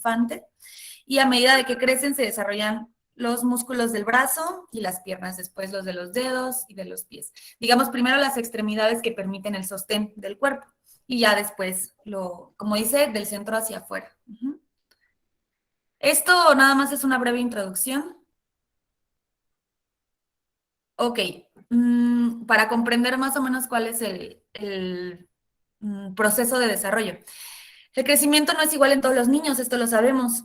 infante, y a medida de que crecen se desarrollan los músculos del brazo y las piernas, después los de los dedos y de los pies. Digamos, primero las extremidades que permiten el sostén del cuerpo y ya después, como dice, del centro hacia afuera. Esto nada más es una breve introducción. Ok, para comprender más o menos cuál es el proceso de desarrollo. El crecimiento no es igual en todos los niños, esto lo sabemos.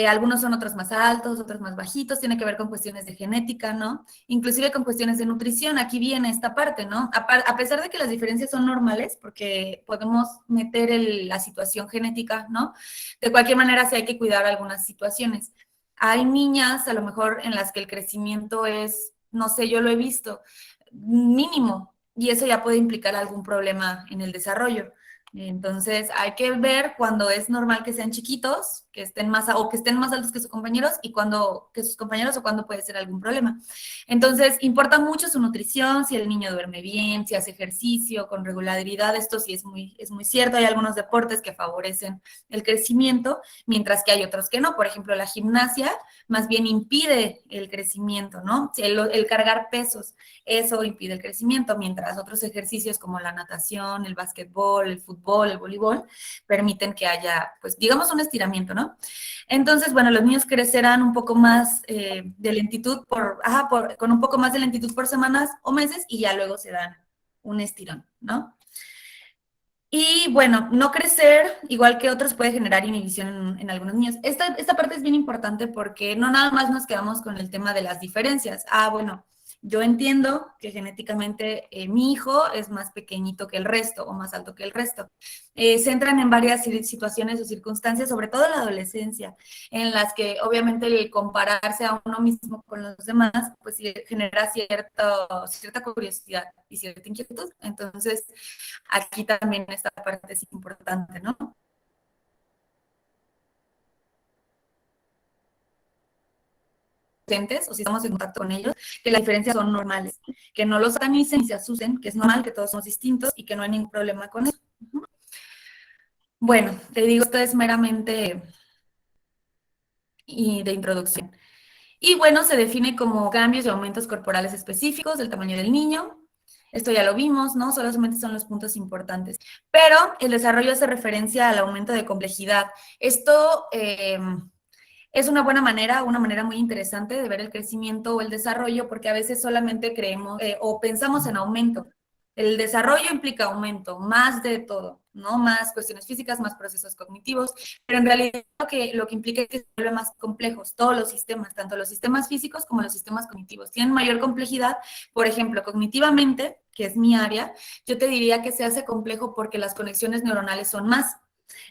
Algunos son otros más altos, otros más bajitos, tiene que ver con cuestiones de genética, ¿no? Inclusive con cuestiones de nutrición, aquí viene esta parte, ¿no? A pesar de que las diferencias son normales, porque podemos meter la situación genética, ¿no? De cualquier manera sí hay que cuidar algunas situaciones. Hay niñas, a lo mejor, en las que el crecimiento es, no sé, yo lo he visto, mínimo, y eso ya puede implicar algún problema en el desarrollo. Entonces, hay que ver cuando es normal que sean chiquitos, que estén más altos que sus compañeros y cuando que sus compañeros o cuando puede ser algún problema. Entonces, importa mucho su nutrición, si el niño duerme bien, si hace ejercicio con regularidad. Esto sí es muy cierto. Hay algunos deportes que favorecen el crecimiento, mientras que hay otros que no. Por ejemplo, la gimnasia más bien impide el crecimiento, ¿no? El cargar pesos, eso impide el crecimiento, mientras otros ejercicios como la natación, el básquetbol, el fútbol, el voleibol, permiten que haya, pues, digamos, un estiramiento, ¿no? Entonces, bueno, los niños crecerán un poco más de lentitud con un poco más de lentitud por semanas o meses y ya luego se dan un estirón, ¿no? Y bueno, no crecer, igual que otros, puede generar inhibición en algunos niños. Esta parte es bien importante porque no nada más nos quedamos con el tema de las diferencias. Bueno, yo entiendo que genéticamente mi hijo es más pequeñito que el resto o más alto que el resto. Se entran en varias situaciones o circunstancias, sobre todo en la adolescencia, en las que obviamente el compararse a uno mismo con los demás, pues genera cierta curiosidad y cierta inquietud. Entonces, aquí también esta parte es importante, ¿no? O si estamos en contacto con ellos, que las diferencias son normales, que no los satanicen y se asusten, que es normal, que todos somos distintos y que no hay ningún problema con eso. Bueno, te digo, esto es meramente de introducción. Y bueno, se define como cambios y aumentos corporales específicos del tamaño del niño. Esto ya lo vimos, ¿no? Solamente son los puntos importantes. Pero el desarrollo hace referencia al aumento de complejidad. Esto es una una manera muy interesante de ver el crecimiento o el desarrollo, porque a veces solamente creemos o pensamos en aumento. El desarrollo implica aumento, más de todo, ¿no? Más cuestiones físicas, más procesos cognitivos, pero en realidad lo que implica es que se vuelven más complejos todos los sistemas, tanto los sistemas físicos como los sistemas cognitivos. Tienen mayor complejidad, por ejemplo, cognitivamente, que es mi área, yo te diría que se hace complejo porque las conexiones neuronales son más.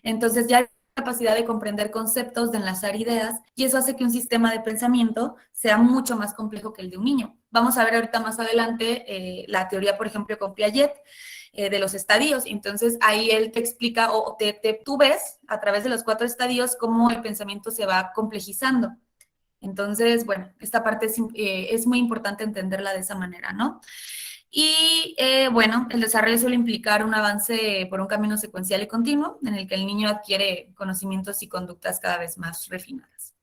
Entonces ya capacidad de comprender conceptos, de enlazar ideas, y eso hace que un sistema de pensamiento sea mucho más complejo que el de un niño. Vamos a ver ahorita más adelante la teoría, por ejemplo, con Piaget, de los estadios. Entonces, ahí él te explica, o tú ves a través de los 4 estadios cómo el pensamiento se va complejizando. Entonces, bueno, esta parte es muy importante entenderla de esa manera, ¿no? Y bueno, el desarrollo suele implicar un avance por un camino secuencial y continuo en el que el niño adquiere conocimientos y conductas cada vez más refinadas.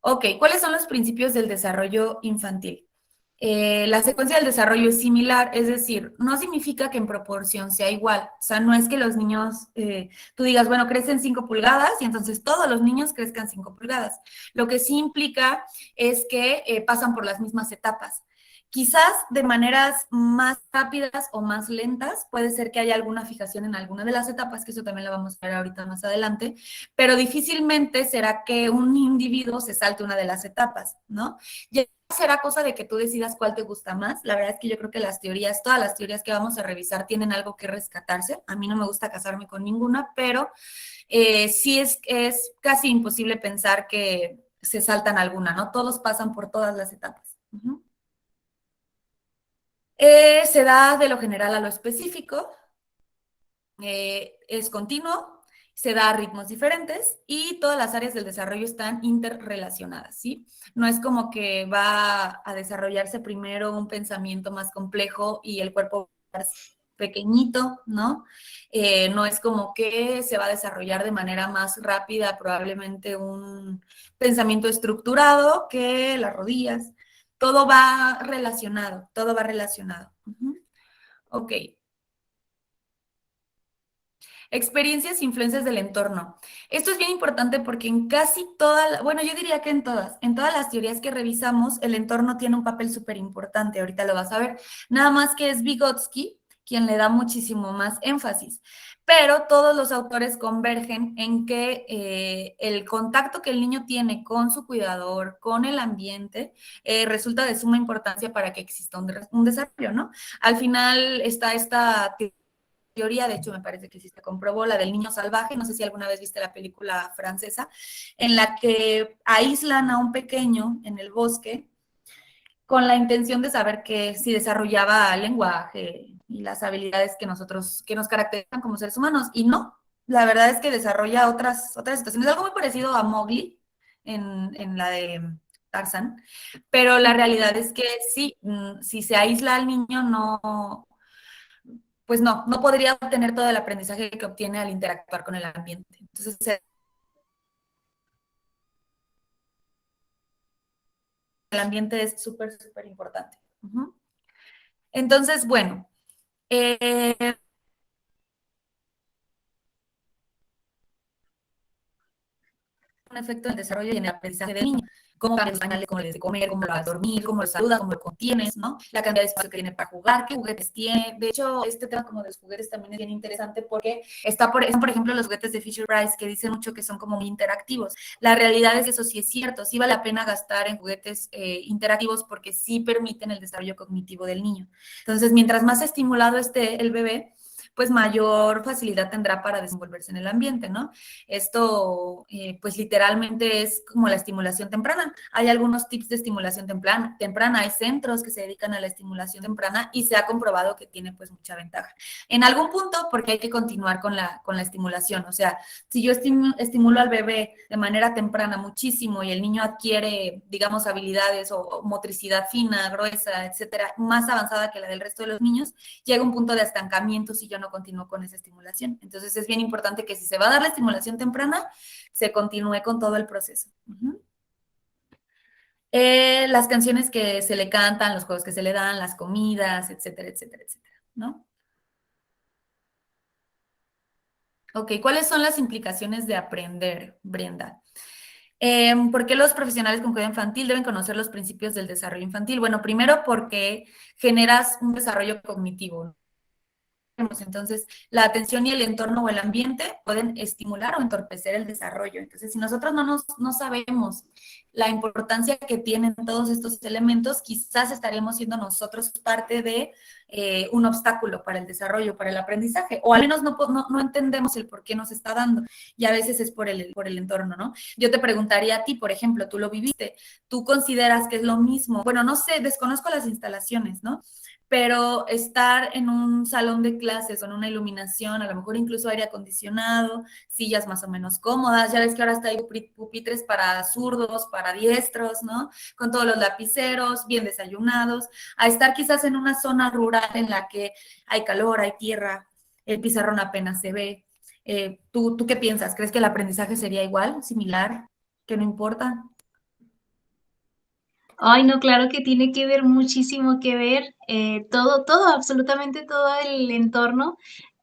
Ok, ¿cuáles son los principios del desarrollo infantil? La secuencia del desarrollo es similar, es decir, no significa que en proporción sea igual. O sea, no es que los niños, tú digas, bueno, crecen 5 pulgadas y entonces todos los niños crezcan 5 pulgadas. Lo que sí implica es que pasan por las mismas etapas. Quizás de maneras más rápidas o más lentas, puede ser que haya alguna fijación en alguna de las etapas, que eso también lo vamos a ver ahorita más adelante, pero difícilmente será que un individuo se salte una de las etapas, ¿no? Ya será cosa de que tú decidas cuál te gusta más. La verdad es que yo creo que todas las teorías que vamos a revisar tienen algo que rescatarse. A mí no me gusta casarme con ninguna, pero sí es casi imposible pensar que se saltan alguna, ¿no? Todos pasan por todas las etapas. Se da de lo general a lo específico, es continuo, se da a ritmos diferentes y todas las áreas del desarrollo están interrelacionadas, ¿sí? No es como que va a desarrollarse primero un pensamiento más complejo y el cuerpo pequeñito, ¿no? No es como que se va a desarrollar de manera más rápida probablemente un pensamiento estructurado que las rodillas. Todo va relacionado, todo va relacionado. Ok. Experiencias e influencias del entorno. Esto es bien importante porque en casi todas, bueno, yo diría que en todas las teorías que revisamos, el entorno tiene un papel súper importante, ahorita lo vas a ver. Nada más que es Vygotsky quien le da muchísimo más énfasis. Pero todos los autores convergen en que el contacto que el niño tiene con su cuidador, con el ambiente, resulta de suma importancia para que exista un desarrollo, ¿no? Al final está esta teoría, de hecho me parece que sí se comprobó, la del niño salvaje, no sé si alguna vez viste la película francesa, en la que aíslan a un pequeño en el bosque con la intención de saber que si desarrollaba lenguaje y las habilidades que nos caracterizan como seres humanos, y no, la verdad es que desarrolla otras situaciones, algo muy parecido a Mowgli en la de Tarzan, pero la realidad es que sí, si se aísla al niño, no, pues no podría obtener todo el aprendizaje que obtiene al interactuar con el ambiente. Entonces, el ambiente es súper, súper importante. Entonces, bueno, eh, un efecto en el desarrollo y en el aprendizaje del niño. Cómo cambias los pañales, cómo le des de comer, cómo lo vas a dormir, cómo lo saludas, cómo lo contienes, ¿no? La cantidad de espacio que tiene para jugar, qué juguetes tiene. De hecho, este tema como de los juguetes también es bien interesante porque están, por ejemplo, los juguetes de Fisher Price que dicen mucho que son como muy interactivos. La realidad es que eso sí es cierto, sí vale la pena gastar en juguetes interactivos porque sí permiten el desarrollo cognitivo del niño. Entonces, mientras más estimulado esté el bebé, pues mayor facilidad tendrá para desenvolverse en el ambiente, ¿no? Esto, pues literalmente es como la estimulación temprana. Hay algunos tips de estimulación temprana, hay centros que se dedican a la estimulación temprana y se ha comprobado que tiene pues mucha ventaja. En algún punto, porque hay que continuar con la estimulación, o sea, si yo estimulo al bebé de manera temprana muchísimo y el niño adquiere, digamos, habilidades o motricidad fina, gruesa, etcétera, más avanzada que la del resto de los niños, llega un punto de estancamiento si yo no continúo con esa estimulación. Entonces es bien importante que si se va a dar la estimulación temprana, se continúe con todo el proceso. Las canciones que se le cantan, los juegos que se le dan, las comidas, etcétera, etcétera, etcétera, ¿no? Ok, ¿cuáles son las implicaciones de aprender, Brenda? ¿Por qué los profesionales con cuidado infantil deben conocer los principios del desarrollo infantil? Bueno, primero porque generas un desarrollo cognitivo. Entonces, la atención y el entorno o el ambiente pueden estimular o entorpecer el desarrollo. Entonces, si nosotros no sabemos la importancia que tienen todos estos elementos, quizás estaremos siendo nosotros parte de un obstáculo para el desarrollo, para el aprendizaje, o al menos no entendemos el por qué nos está dando, y a veces es por el entorno, ¿no? Yo te preguntaría a ti, por ejemplo, tú lo viviste, ¿tú consideras que es lo mismo? Bueno, no sé, desconozco las instalaciones, ¿no? Pero estar en un salón de clases con una iluminación, a lo mejor incluso aire acondicionado, sillas más o menos cómodas, ya ves que ahora hasta hay pupitres para zurdos, para diestros, ¿no? Con todos los lapiceros, bien desayunados, a estar quizás en una zona rural en la que hay calor, hay tierra, el pizarrón apenas se ve. ¿Tú qué piensas? ¿Crees que el aprendizaje sería igual, similar, que no importa? Ay, no, claro que tiene que ver muchísimo que ver, todo, absolutamente todo el entorno.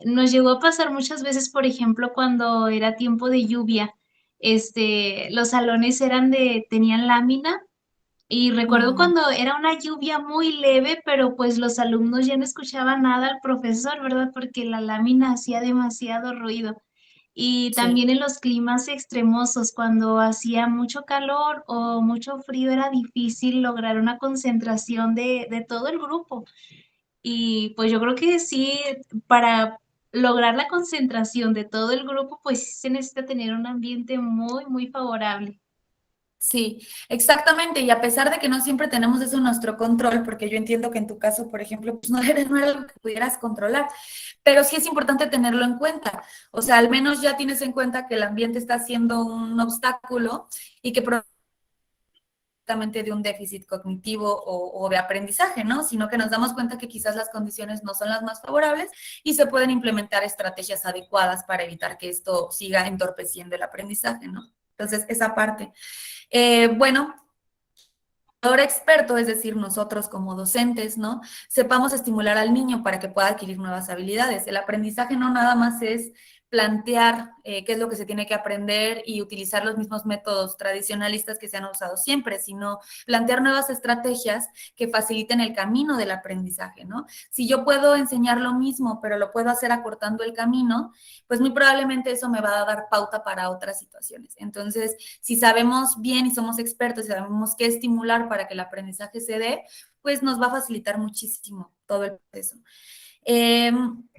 Nos llegó a pasar muchas veces, por ejemplo, cuando era tiempo de lluvia, los salones tenían lámina y recuerdo Mm, cuando era una lluvia muy leve, pero pues los alumnos ya no escuchaban nada al profesor, ¿verdad? Porque la lámina hacía demasiado ruido. Y sí. también en los climas extremosos, cuando hacía mucho calor o mucho frío, era difícil lograr una concentración de todo el grupo. Y pues yo creo que sí, para lograr la concentración de todo el grupo, pues sí se necesita tener un ambiente muy, muy favorable. Sí, exactamente. Y a pesar de que no siempre tenemos eso en nuestro control, porque yo entiendo que en tu caso, por ejemplo, pues no era algo que pudieras controlar, pero sí es importante tenerlo en cuenta. O sea, al menos ya tienes en cuenta que el ambiente está siendo un obstáculo y que exactamente de un déficit cognitivo o de aprendizaje, ¿no? Sino que nos damos cuenta que quizás las condiciones no son las más favorables y se pueden implementar estrategias adecuadas para evitar que esto siga entorpeciendo el aprendizaje, ¿no? Entonces, esa parte. Bueno, ahora experto, es decir, nosotros como docentes, ¿no? Sepamos estimular al niño para que pueda adquirir nuevas habilidades. El aprendizaje no nada más es plantear qué es lo que se tiene que aprender y utilizar los mismos métodos tradicionalistas que se han usado siempre, sino plantear nuevas estrategias que faciliten el camino del aprendizaje, ¿no? Si yo puedo enseñar lo mismo, pero lo puedo hacer acortando el camino, pues muy probablemente eso me va a dar pauta para otras situaciones. Entonces, si sabemos bien y somos expertos y sabemos qué estimular para que el aprendizaje se dé, pues nos va a facilitar muchísimo todo el proceso.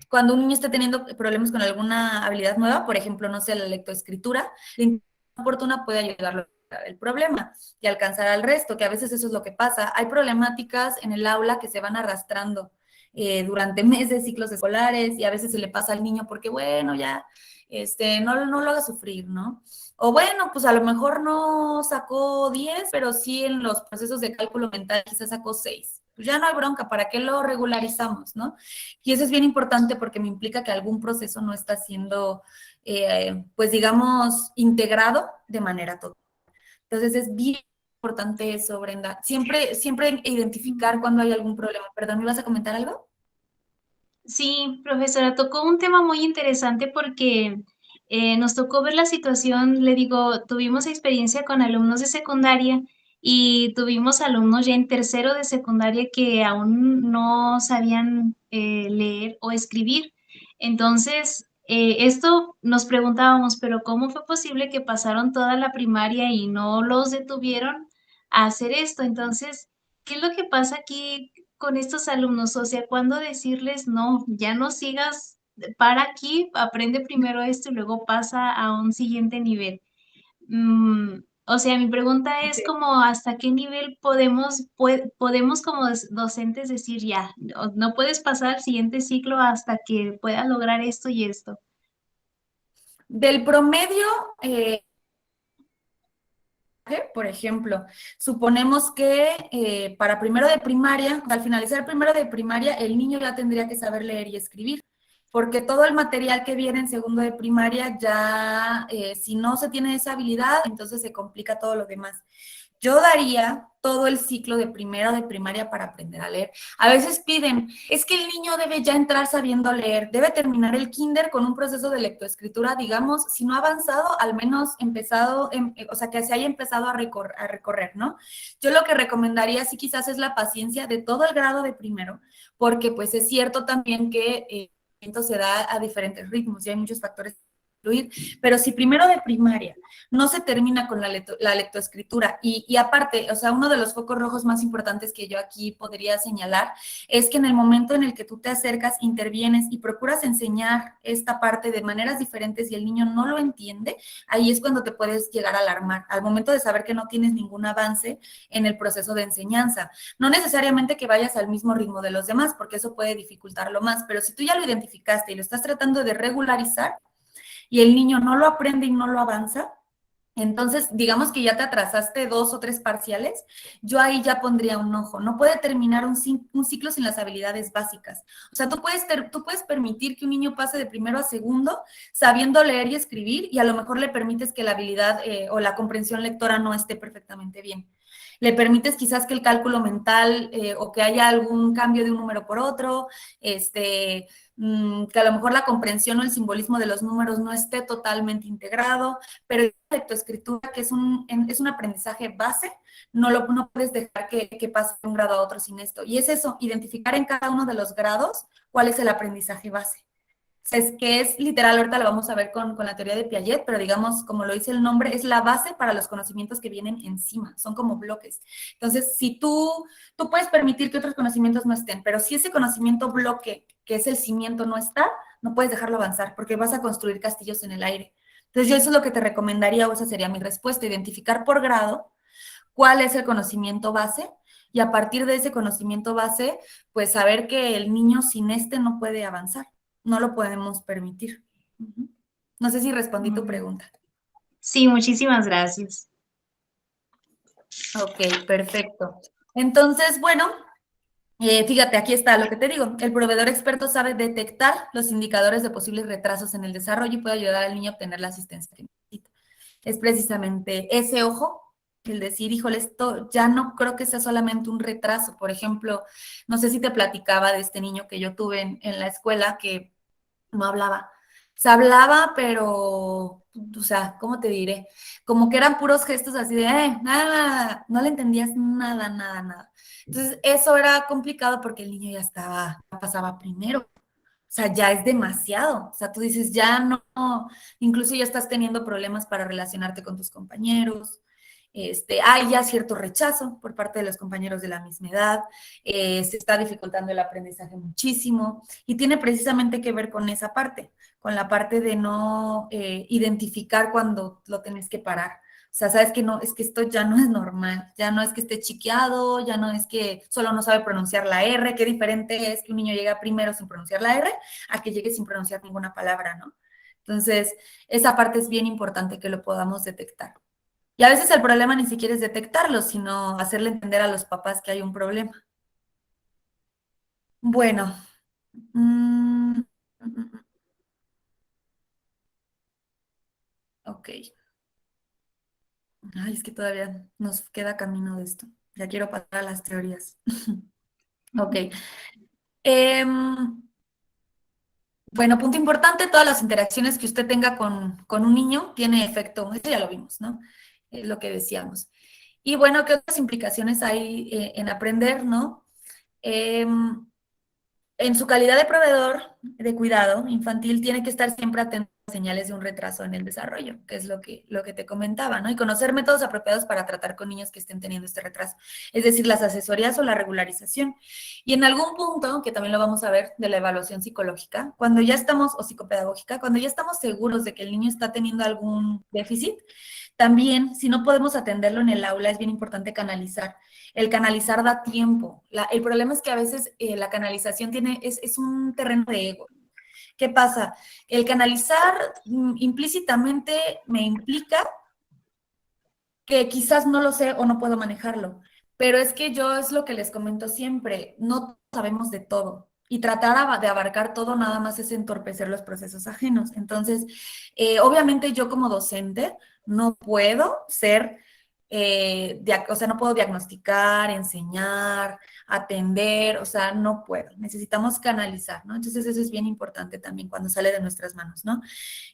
Cuando un niño está teniendo problemas con alguna habilidad nueva, por ejemplo, no sé, la lectoescritura, la intervención oportuna puede ayudarlo a resolver el problema y alcanzar al resto, que a veces eso es lo que pasa. Hay problemáticas en el aula que se van arrastrando durante meses, ciclos escolares, y a veces se le pasa al niño porque, bueno, ya, no lo haga sufrir, ¿no? O bueno, pues a lo mejor no sacó 10, pero sí en los procesos de cálculo mental quizás sacó 6. Pues ya no hay bronca, ¿para qué lo regularizamos, no? Y eso es bien importante porque me implica que algún proceso no está siendo, pues digamos, integrado de manera total. Entonces es bien importante eso, Brenda. Siempre identificar cuando hay algún problema. Perdón, ¿me ibas a comentar algo? Sí, profesora, tocó un tema muy interesante porque nos tocó ver la situación, le digo, tuvimos experiencia con alumnos de secundaria y tuvimos alumnos ya en tercero de secundaria que aún no sabían leer o escribir. Entonces, esto nos preguntábamos, pero ¿cómo fue posible que pasaron toda la primaria y no los detuvieron a hacer esto? Entonces, ¿qué es lo que pasa aquí con estos alumnos? O sea, ¿cuándo decirles no, ya no sigas, para aquí, aprende primero esto y luego pasa a un siguiente nivel? O sea, mi pregunta es Ok. como hasta qué nivel podemos como docentes decir ya, no puedes pasar al siguiente ciclo hasta que puedas lograr esto y esto. Del promedio, por ejemplo, suponemos que para primero de primaria, al finalizar primero de primaria, el niño ya tendría que saber leer y escribir, porque todo el material que viene en segundo de primaria ya, si no se tiene esa habilidad, entonces se complica todo lo demás. Yo daría todo el ciclo de primero de primaria para aprender a leer. A veces piden, es que el niño debe ya entrar sabiendo leer, debe terminar el kinder con un proceso de lectoescritura, digamos, si no ha avanzado, al menos empezado, o sea, que se haya empezado a recorrer, ¿no? Yo lo que recomendaría sí quizás es la paciencia de todo el grado de primero, porque pues es cierto también que se da a diferentes ritmos y hay muchos factores que influir, pero si primero de primaria no se termina con la lectoescritura. Y aparte, o sea, uno de los focos rojos más importantes que yo aquí podría señalar es que en el momento en el que tú te acercas, intervienes y procuras enseñar esta parte de maneras diferentes y el niño no lo entiende, ahí es cuando te puedes llegar a alarmar, al momento de saber que no tienes ningún avance en el proceso de enseñanza. No necesariamente que vayas al mismo ritmo de los demás, porque eso puede dificultarlo más, pero si tú ya lo identificaste y lo estás tratando de regularizar y el niño no lo aprende y no lo avanza, entonces, digamos que ya te atrasaste 2 o 3 parciales, yo ahí ya pondría un ojo. No puede terminar un ciclo sin las habilidades básicas. O sea, tú puedes permitir que un niño pase de primero a segundo sabiendo leer y escribir y a lo mejor le permites que la habilidad o la comprensión lectora no esté perfectamente bien. Le permites quizás que el cálculo mental o que haya algún cambio de un número por otro, que a lo mejor la comprensión o el simbolismo de los números no esté totalmente integrado, pero la lectoescritura, que es un aprendizaje base, no puedes dejar que pase de un grado a otro sin esto. Y es eso, identificar en cada uno de los grados cuál es el aprendizaje base. Es que es literal, ahorita lo vamos a ver con la teoría de Piaget, pero digamos, como lo dice el nombre, es la base para los conocimientos que vienen encima, son como bloques. Entonces, si tú puedes permitir que otros conocimientos no estén, pero si ese conocimiento bloque, que es el cimiento, no está, no puedes dejarlo avanzar, porque vas a construir castillos en el aire. Entonces, yo eso es lo que te recomendaría, o esa sería mi respuesta, identificar por grado cuál es el conocimiento base, y a partir de ese conocimiento base, pues saber que el niño sin no puede avanzar, no lo podemos permitir. No sé si respondí tu Mm, pregunta. Sí, muchísimas gracias. Ok, perfecto. Entonces, bueno, fíjate, aquí está lo que te digo. El proveedor experto sabe detectar los indicadores de posibles retrasos en el desarrollo y puede ayudar al niño a obtener la asistencia que necesita. Es precisamente ese ojo, el decir, híjole, esto ya no creo que sea solamente un retraso. Por ejemplo, no sé si te platicaba de este niño que yo tuve en la escuela que no hablaba. Se hablaba, pero, o sea, ¿cómo te diré? Como que eran puros gestos así de, nada, no le entendías nada, nada, nada. Entonces, eso era complicado porque el niño ya estaba, ya pasaba primero. O sea, ya es demasiado. O sea, tú dices, ya no, incluso ya estás teniendo problemas para relacionarte con tus compañeros. Hay ya cierto rechazo por parte de los compañeros de la misma edad. Se está dificultando el aprendizaje muchísimo y tiene precisamente que ver con esa parte, con la parte de no identificar cuando lo tenés que parar. O sea, sabes que no, es que esto ya no es normal, ya no es que esté chiqueado, ya no es que solo no sabe pronunciar la R, qué diferente es que un niño llega primero sin pronunciar la R a que llegue sin pronunciar ninguna palabra, ¿no? Entonces, esa parte es bien importante que lo podamos detectar. Y a veces el problema ni siquiera es detectarlo, sino hacerle entender a los papás que hay un problema. Bueno, mm, ok. Ay, es que todavía nos queda camino de esto. Ya quiero pasar a las teorías. Ok. Em, bueno, punto importante, todas las interacciones que usted tenga con un niño tiene efecto, esto ya lo vimos, ¿no? Es lo que decíamos. Y bueno, ¿qué otras implicaciones hay en aprender, no? Em, En su calidad de proveedor de cuidado infantil, tiene que estar siempre atento a señales de un retraso en el desarrollo, que es lo que te comentaba, ¿no? Y conocer métodos apropiados para tratar con niños que estén teniendo este retraso, es decir, las asesorías o la regularización. Y en algún punto, que también lo vamos a ver, de la evaluación psicológica, cuando ya estamos, o psicopedagógica, cuando ya estamos seguros de que el niño está teniendo algún déficit, también, si no podemos atenderlo en el aula, es bien importante canalizar. El canalizar da tiempo. El problema es que a veces la canalización es un terreno de ego. ¿Qué pasa? El canalizar implícitamente me implica que quizás no lo sé o no puedo manejarlo, pero es que yo es lo que les comento siempre, no sabemos de todo. Y tratar de abarcar todo nada más es entorpecer los procesos ajenos. Entonces, obviamente yo como docente no puedo ser, o sea, no puedo diagnosticar, enseñar, atender, o sea, no puedo. Necesitamos canalizar, ¿no? Entonces eso es bien importante también cuando sale de nuestras manos, ¿no?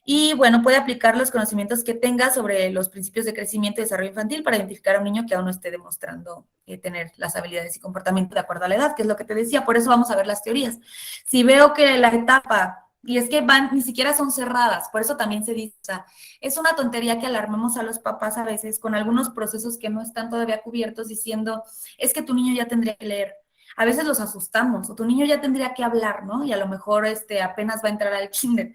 Y bueno, puede aplicar los conocimientos que tenga sobre los principios de crecimiento y desarrollo infantil para identificar a un niño que aún no esté demostrando tener las habilidades y comportamiento de acuerdo a la edad, que es lo que te decía. Por eso vamos a ver las teorías. Si veo que la etapa, y es que van, ni siquiera son cerradas, por eso también se dice, o sea, es una tontería que alarmemos a los papás a veces con algunos procesos que no están todavía cubiertos diciendo, es que tu niño ya tendría que leer. A veces los asustamos, o tu niño ya tendría que hablar, ¿no? Y a lo mejor apenas va a entrar al kinder.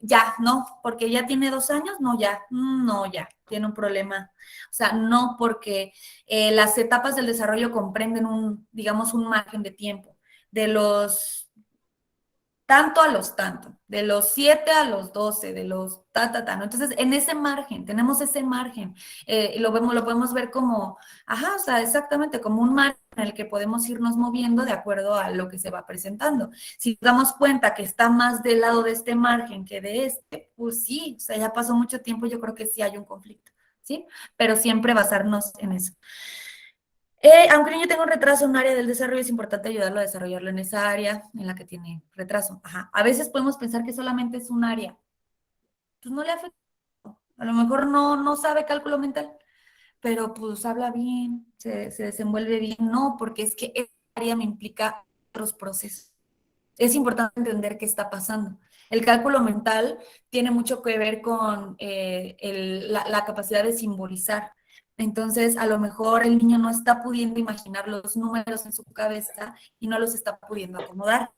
Ya, no, porque ya tiene 2 años, no, ya, no, ya, tiene un problema. O sea, no, porque las etapas del desarrollo comprenden digamos, un margen de tiempo. De los tanto a los tanto, de los 7 a los 12, de los ¿no? Entonces, en ese margen, tenemos ese margen, lo podemos ver como, ajá, o sea, exactamente como un margen en el que podemos irnos moviendo de acuerdo a lo que se va presentando. Si nos damos cuenta que está más del lado de este margen que de pues sí, o sea, ya pasó mucho tiempo, yo creo que sí hay un conflicto, ¿sí? Pero siempre basarnos en eso. Aunque el niño tenga un retraso en un área del desarrollo, es importante ayudarlo a desarrollarlo en esa área en la que tiene retraso. Ajá. A veces podemos pensar que solamente es un área. Pues no le afecta. A lo mejor no sabe cálculo mental, pero pues habla bien, se desenvuelve bien. No, porque es que esa área me implica otros procesos. Es importante entender qué está pasando. El cálculo mental tiene mucho que ver con la capacidad de simbolizar. Entonces, a lo mejor el niño no está pudiendo imaginar los números en su cabeza y no los está pudiendo acomodar.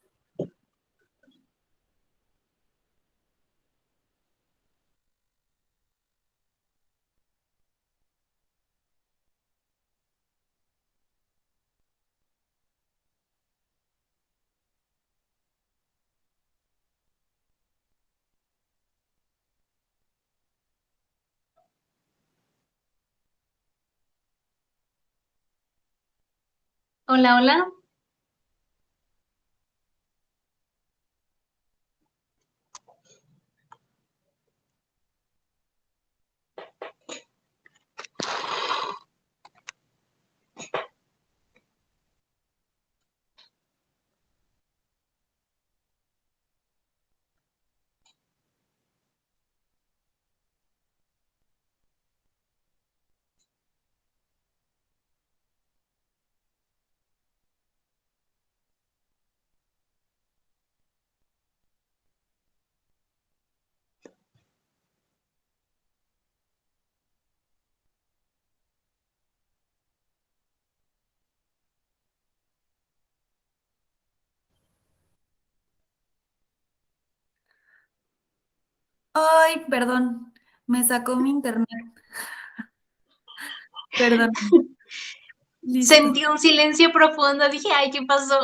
Hola, hola. Ay, perdón, me sacó mi internet, perdón, listo. Sentí un silencio profundo, dije, ay, ¿qué pasó?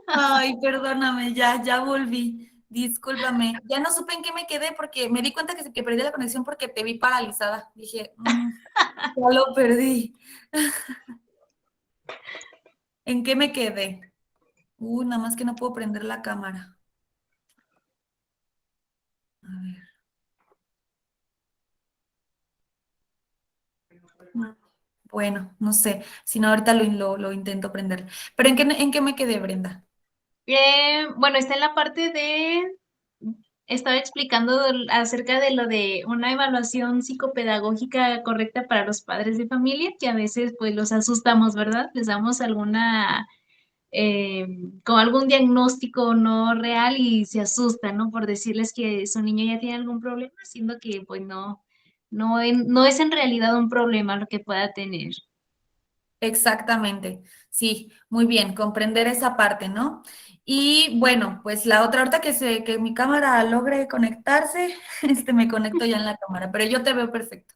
Ay, perdóname, ya volví. Discúlpame. Ya no supe en qué me quedé porque me di cuenta que perdí la conexión porque te vi paralizada. Dije, ya lo perdí. ¿En qué me quedé? Nada más que no puedo prender la cámara. A ver. Mm, Bueno, no sé. Si no, ahorita lo intento prender. Pero ¿en qué me quedé, Brenda? Bueno, está en la parte estaba explicando acerca de lo de una evaluación psicopedagógica correcta para los padres de familia, que a veces pues los asustamos, ¿verdad? Les damos eh, con algún diagnóstico no real y se asustan, ¿no? Por decirles que su niño ya tiene algún problema, siendo que pues no es en realidad un problema lo que pueda tener. Exactamente, sí, muy bien, comprender esa parte, ¿no? Y bueno, pues la otra, ahorita que mi cámara logre conectarse, me conecto ya en la cámara, pero yo te veo perfecto.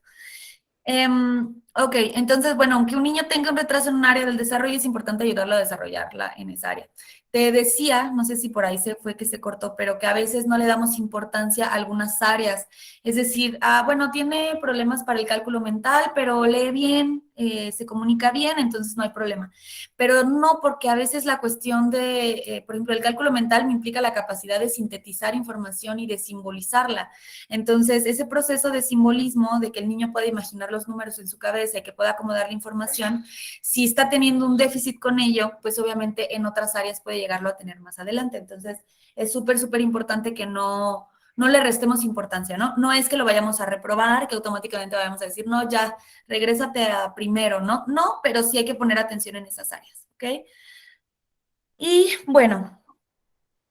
Ok, entonces, bueno, aunque un niño tenga un retraso en un área del desarrollo, es importante ayudarlo a desarrollarla en esa área. Te decía, no sé si por ahí se fue que se cortó, pero que a veces no le damos importancia a algunas áreas. Es decir, bueno, tiene problemas para el cálculo mental, pero lee bien, se comunica bien, entonces no hay problema. Pero no, porque a veces la cuestión por ejemplo, el cálculo mental me implica la capacidad de sintetizar información y de simbolizarla. Entonces, ese proceso de simbolismo, de que el niño pueda imaginar los números en su cabeza y que pueda acomodar la información, si está teniendo un déficit con ello, pues obviamente en otras áreas puede llegarlo a tener más adelante. Entonces, es súper importante que no le restemos importancia, ¿no? No es que lo vayamos a reprobar, que automáticamente vayamos a decir, no, ya, regrésate a primero, ¿no? No, pero sí hay que poner atención en esas áreas, ¿ok? Y bueno,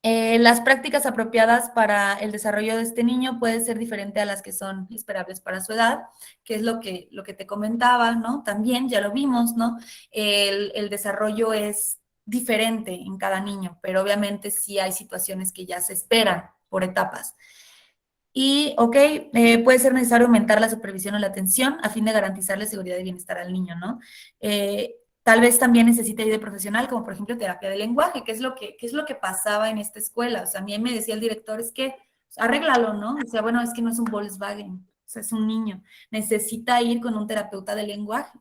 las prácticas apropiadas para el desarrollo de este niño pueden ser diferentes a las que son esperables para su edad, que es lo que te comentaba, ¿no? También ya lo vimos, ¿no? El desarrollo es diferente en cada niño, pero obviamente sí hay situaciones que ya se esperan por etapas. Y, ok, puede ser necesario aumentar la supervisión o la atención a fin de garantizarle seguridad y bienestar al niño, ¿no? Tal vez también necesite ayuda profesional, como por ejemplo terapia de lenguaje, que es lo que pasaba en esta escuela. O sea, a mí me decía el director, es que arréglalo, ¿no? O sea, bueno, es que no es un Volkswagen, o sea, es un niño. Necesita ir con un terapeuta de lenguaje.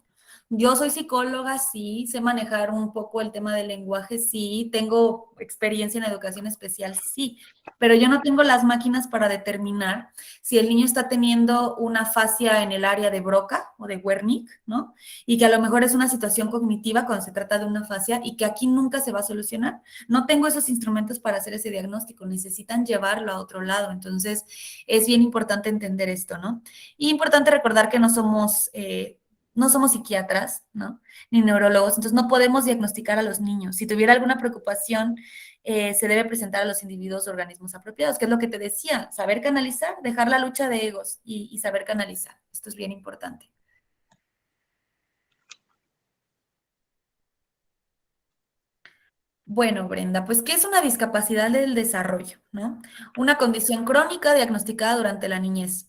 Yo soy psicóloga, sí, sé manejar un poco el tema del lenguaje, sí, tengo experiencia en educación especial, sí, pero yo no tengo las máquinas para determinar si el niño está teniendo una fascia en el área de Broca o de Wernicke, ¿no? Y que a lo mejor es una situación cognitiva cuando se trata de una fascia y que aquí nunca se va a solucionar. No tengo esos instrumentos para hacer ese diagnóstico, necesitan llevarlo a otro lado. Entonces, es bien importante entender esto, ¿no? Y importante recordar que no somos psiquiatras, ¿no? Ni neurólogos, entonces no podemos diagnosticar a los niños. Si tuviera alguna preocupación, se debe presentar a los individuos o organismos apropiados, que es lo que te decía, saber canalizar, dejar la lucha de egos y saber canalizar. Esto es bien importante. Bueno, Brenda, pues, ¿qué es una discapacidad del desarrollo, no? Una condición crónica diagnosticada durante la niñez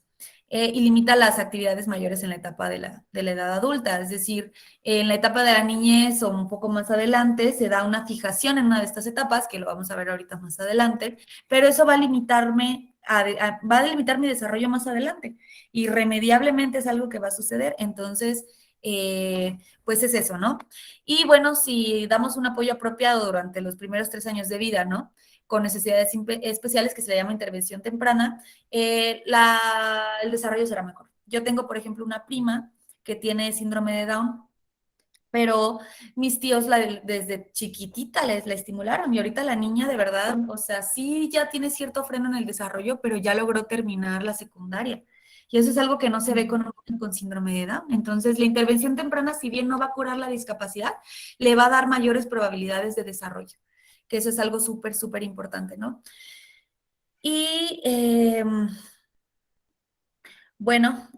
y limita las actividades mayores en la etapa de la edad adulta. Es decir, en la etapa de la niñez o un poco más adelante se da una fijación en una de estas etapas, que lo vamos a ver ahorita más adelante, pero eso va a limitarme, va a limitar mi desarrollo más adelante. Irremediablemente es algo que va a suceder. Entonces, pues es eso, ¿no? Y bueno, si damos un apoyo apropiado durante los primeros 3 años de vida, ¿no? Con necesidades especiales, que se le llama intervención temprana, el desarrollo será mejor. Yo tengo, por ejemplo, una prima que tiene síndrome de Down, pero mis tíos desde chiquitita la estimularon y ahorita la niña de verdad, o sea, sí ya tiene cierto freno en el desarrollo, pero ya logró terminar la secundaria. Y eso es algo que no se ve con síndrome de Down. Entonces, la intervención temprana, si bien no va a curar la discapacidad, le va a dar mayores probabilidades de desarrollo, que eso es algo súper, súper importante, ¿no? Y bueno,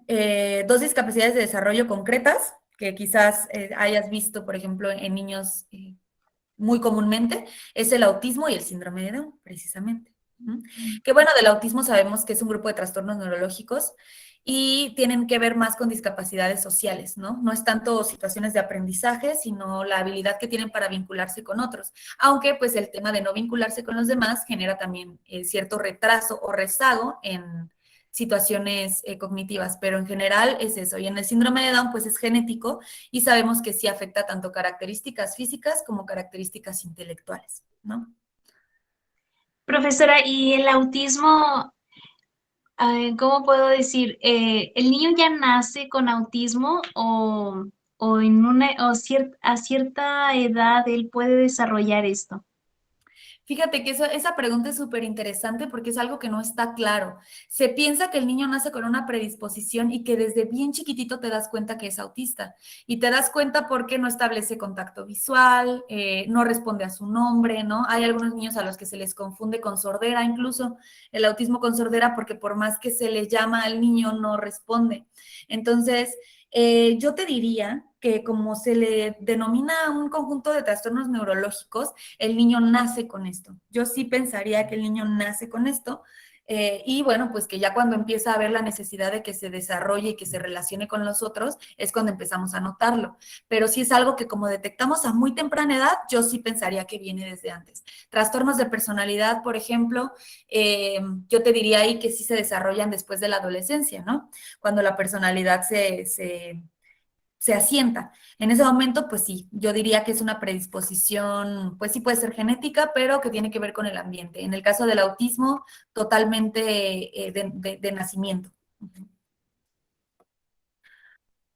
dos discapacidades de desarrollo concretas que quizás hayas visto, por ejemplo, en niños muy comúnmente, es el autismo y el síndrome de Down, precisamente. Que bueno, del autismo sabemos que es un grupo de trastornos neurológicos y tienen que ver más con discapacidades sociales, ¿no? No es tanto situaciones de aprendizaje, sino la habilidad que tienen para vincularse con otros. Aunque pues el tema de no vincularse con los demás genera también cierto retraso o rezago en situaciones cognitivas, pero en general es eso. Y en el síndrome de Down, pues es genético y sabemos que sí afecta tanto características físicas como características intelectuales, ¿no? Profesora, ¿y el autismo, cómo puedo decir? ¿El niño ya nace con autismo o a cierta edad él puede desarrollar esto? Fíjate que esa pregunta es súper interesante porque es algo que no está claro. Se piensa que el niño nace con una predisposición y que desde bien chiquitito te das cuenta que es autista. Y te das cuenta porque no establece contacto visual, no responde a su nombre, ¿no? Hay algunos niños a los que se les confunde con sordera, incluso el autismo con sordera, porque por más que se le llama al niño, no responde. Entonces, yo te diría que como se le denomina un conjunto de trastornos neurológicos, el niño nace con esto. Yo sí pensaría que el niño nace con esto. Y bueno, pues que ya cuando empieza a ver la necesidad de que se desarrolle y que se relacione con los otros, es cuando empezamos a notarlo. Pero si es algo que como detectamos a muy temprana edad, yo sí pensaría que viene desde antes. Trastornos de personalidad, por ejemplo, yo te diría ahí que sí se desarrollan después de la adolescencia, ¿no? Cuando la personalidad se asienta. En ese momento, pues sí, yo diría que es una predisposición, pues sí puede ser genética, pero que tiene que ver con el ambiente. En el caso del autismo, totalmente de nacimiento.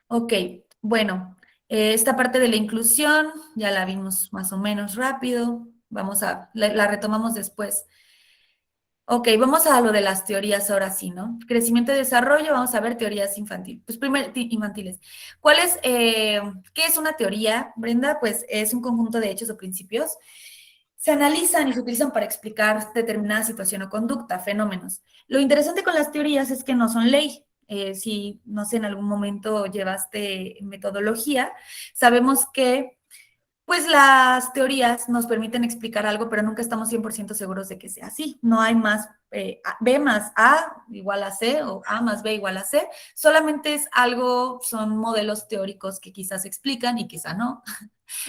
Ok, bueno, esta parte de la inclusión ya la vimos más o menos rápido. La retomamos después. Ok, vamos a lo de las teorías ahora sí, ¿no? Crecimiento y desarrollo, vamos a ver teorías infantiles. Pues primero, infantiles. ¿Qué es una teoría, Brenda? Pues es un conjunto de hechos o principios. Se analizan y se utilizan para explicar determinada situación o conducta, fenómenos. Lo interesante con las teorías es que no son ley. Si, no sé, en algún momento llevaste metodología, sabemos que pues las teorías nos permiten explicar algo, pero nunca estamos 100% seguros de que sea así. No hay más B más A igual a C o A más B igual a C. Solamente es algo, son modelos teóricos que quizás explican y quizá no.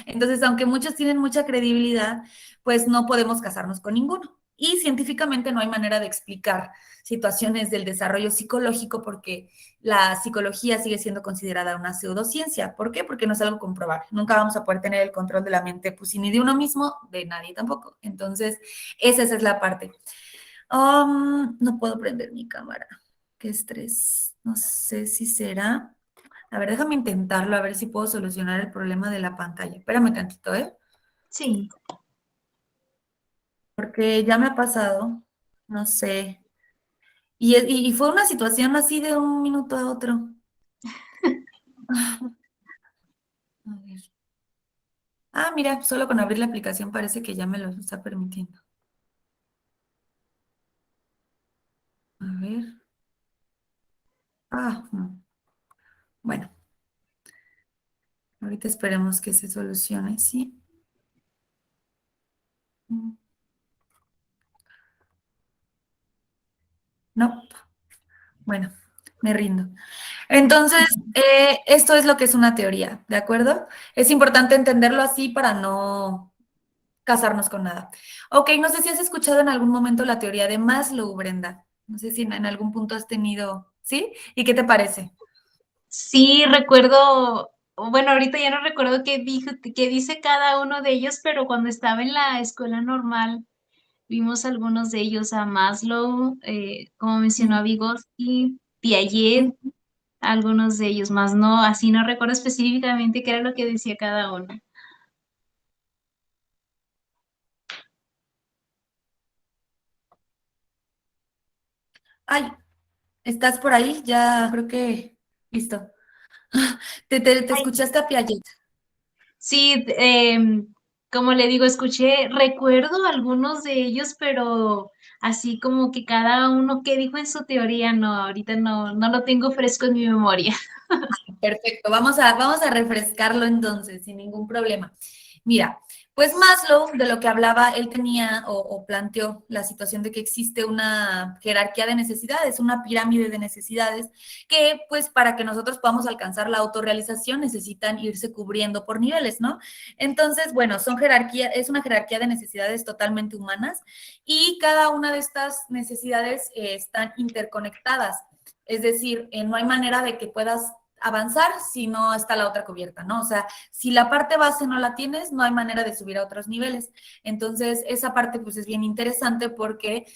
Entonces, aunque muchos tienen mucha credibilidad, pues no podemos casarnos con ninguno. Y científicamente no hay manera de explicar situaciones del desarrollo psicológico porque la psicología sigue siendo considerada una pseudociencia. ¿Por qué? Porque no es algo comprobable. Nunca vamos a poder tener el control de la mente, pues ni de uno mismo, de nadie tampoco. Entonces, esa es la parte. No puedo prender mi cámara. Qué estrés. No sé si será. A ver, déjame intentarlo, a ver si puedo solucionar el problema de la pantalla. Espérame tantito, ¿eh? Sí. Porque ya me ha pasado, no sé. Y fue una situación así de un minuto a otro. A ver. Ah, mira, solo con abrir la aplicación parece que ya me lo está permitiendo. A ver. Bueno, ahorita esperemos que se solucione, ¿sí? Mm. No, bueno, me rindo. Entonces, esto es lo que es una teoría, ¿de acuerdo? Es importante entenderlo así para no casarnos con nada. Ok, no sé si has escuchado en algún momento la teoría de Maslow, Brenda. No sé si en algún punto has tenido, ¿sí? ¿Y qué te parece? Sí, recuerdo, bueno, ahorita ya no recuerdo qué dice cada uno de ellos, pero cuando estaba en la escuela normal vimos algunos de ellos, a Maslow, como mencionó a Mm, Vygotsky, Piaget, mm. algunos de ellos más, no, así no recuerdo específicamente qué era lo que decía cada uno. Ay, ¿estás por ahí? Ya creo que listo. Te escuchaste a Piaget. Sí, como le digo, recuerdo algunos de ellos, pero así como que cada uno qué dijo en su teoría, no, ahorita no lo tengo fresco en mi memoria. Perfecto, vamos a refrescarlo entonces, sin ningún problema. Mira, pues Maslow, de lo que hablaba, él tenía o planteó la situación de que existe una jerarquía de necesidades, una pirámide de necesidades, que pues para que nosotros podamos alcanzar la autorrealización necesitan irse cubriendo por niveles, ¿no? Entonces, bueno, es una jerarquía de necesidades totalmente humanas y cada una de estas necesidades están interconectadas. Es decir, no hay manera de que puedas avanzar si no está la otra cubierta, ¿no? O sea, si la parte base no la tienes, no hay manera de subir a otros niveles. Entonces, esa parte pues es bien interesante porque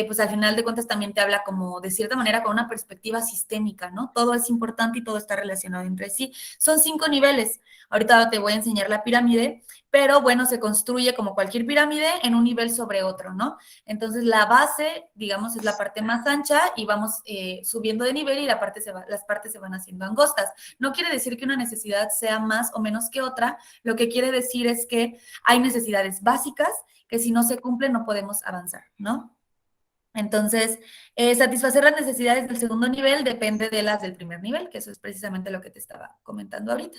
pues al final de cuentas también te habla como de cierta manera con una perspectiva sistémica, ¿no? Todo es importante y todo está relacionado entre sí. Son 5 niveles. Ahorita te voy a enseñar la pirámide, pero bueno, se construye como cualquier pirámide en un nivel sobre otro, ¿no? Entonces la base, digamos, es la parte más ancha y vamos subiendo de nivel y las partes se van haciendo angostas. No quiere decir que una necesidad sea más o menos que otra, lo que quiere decir es que hay necesidades básicas que si no se cumplen no podemos avanzar, ¿no? Entonces, satisfacer las necesidades del segundo nivel depende de las del primer nivel, que eso es precisamente lo que te estaba comentando ahorita.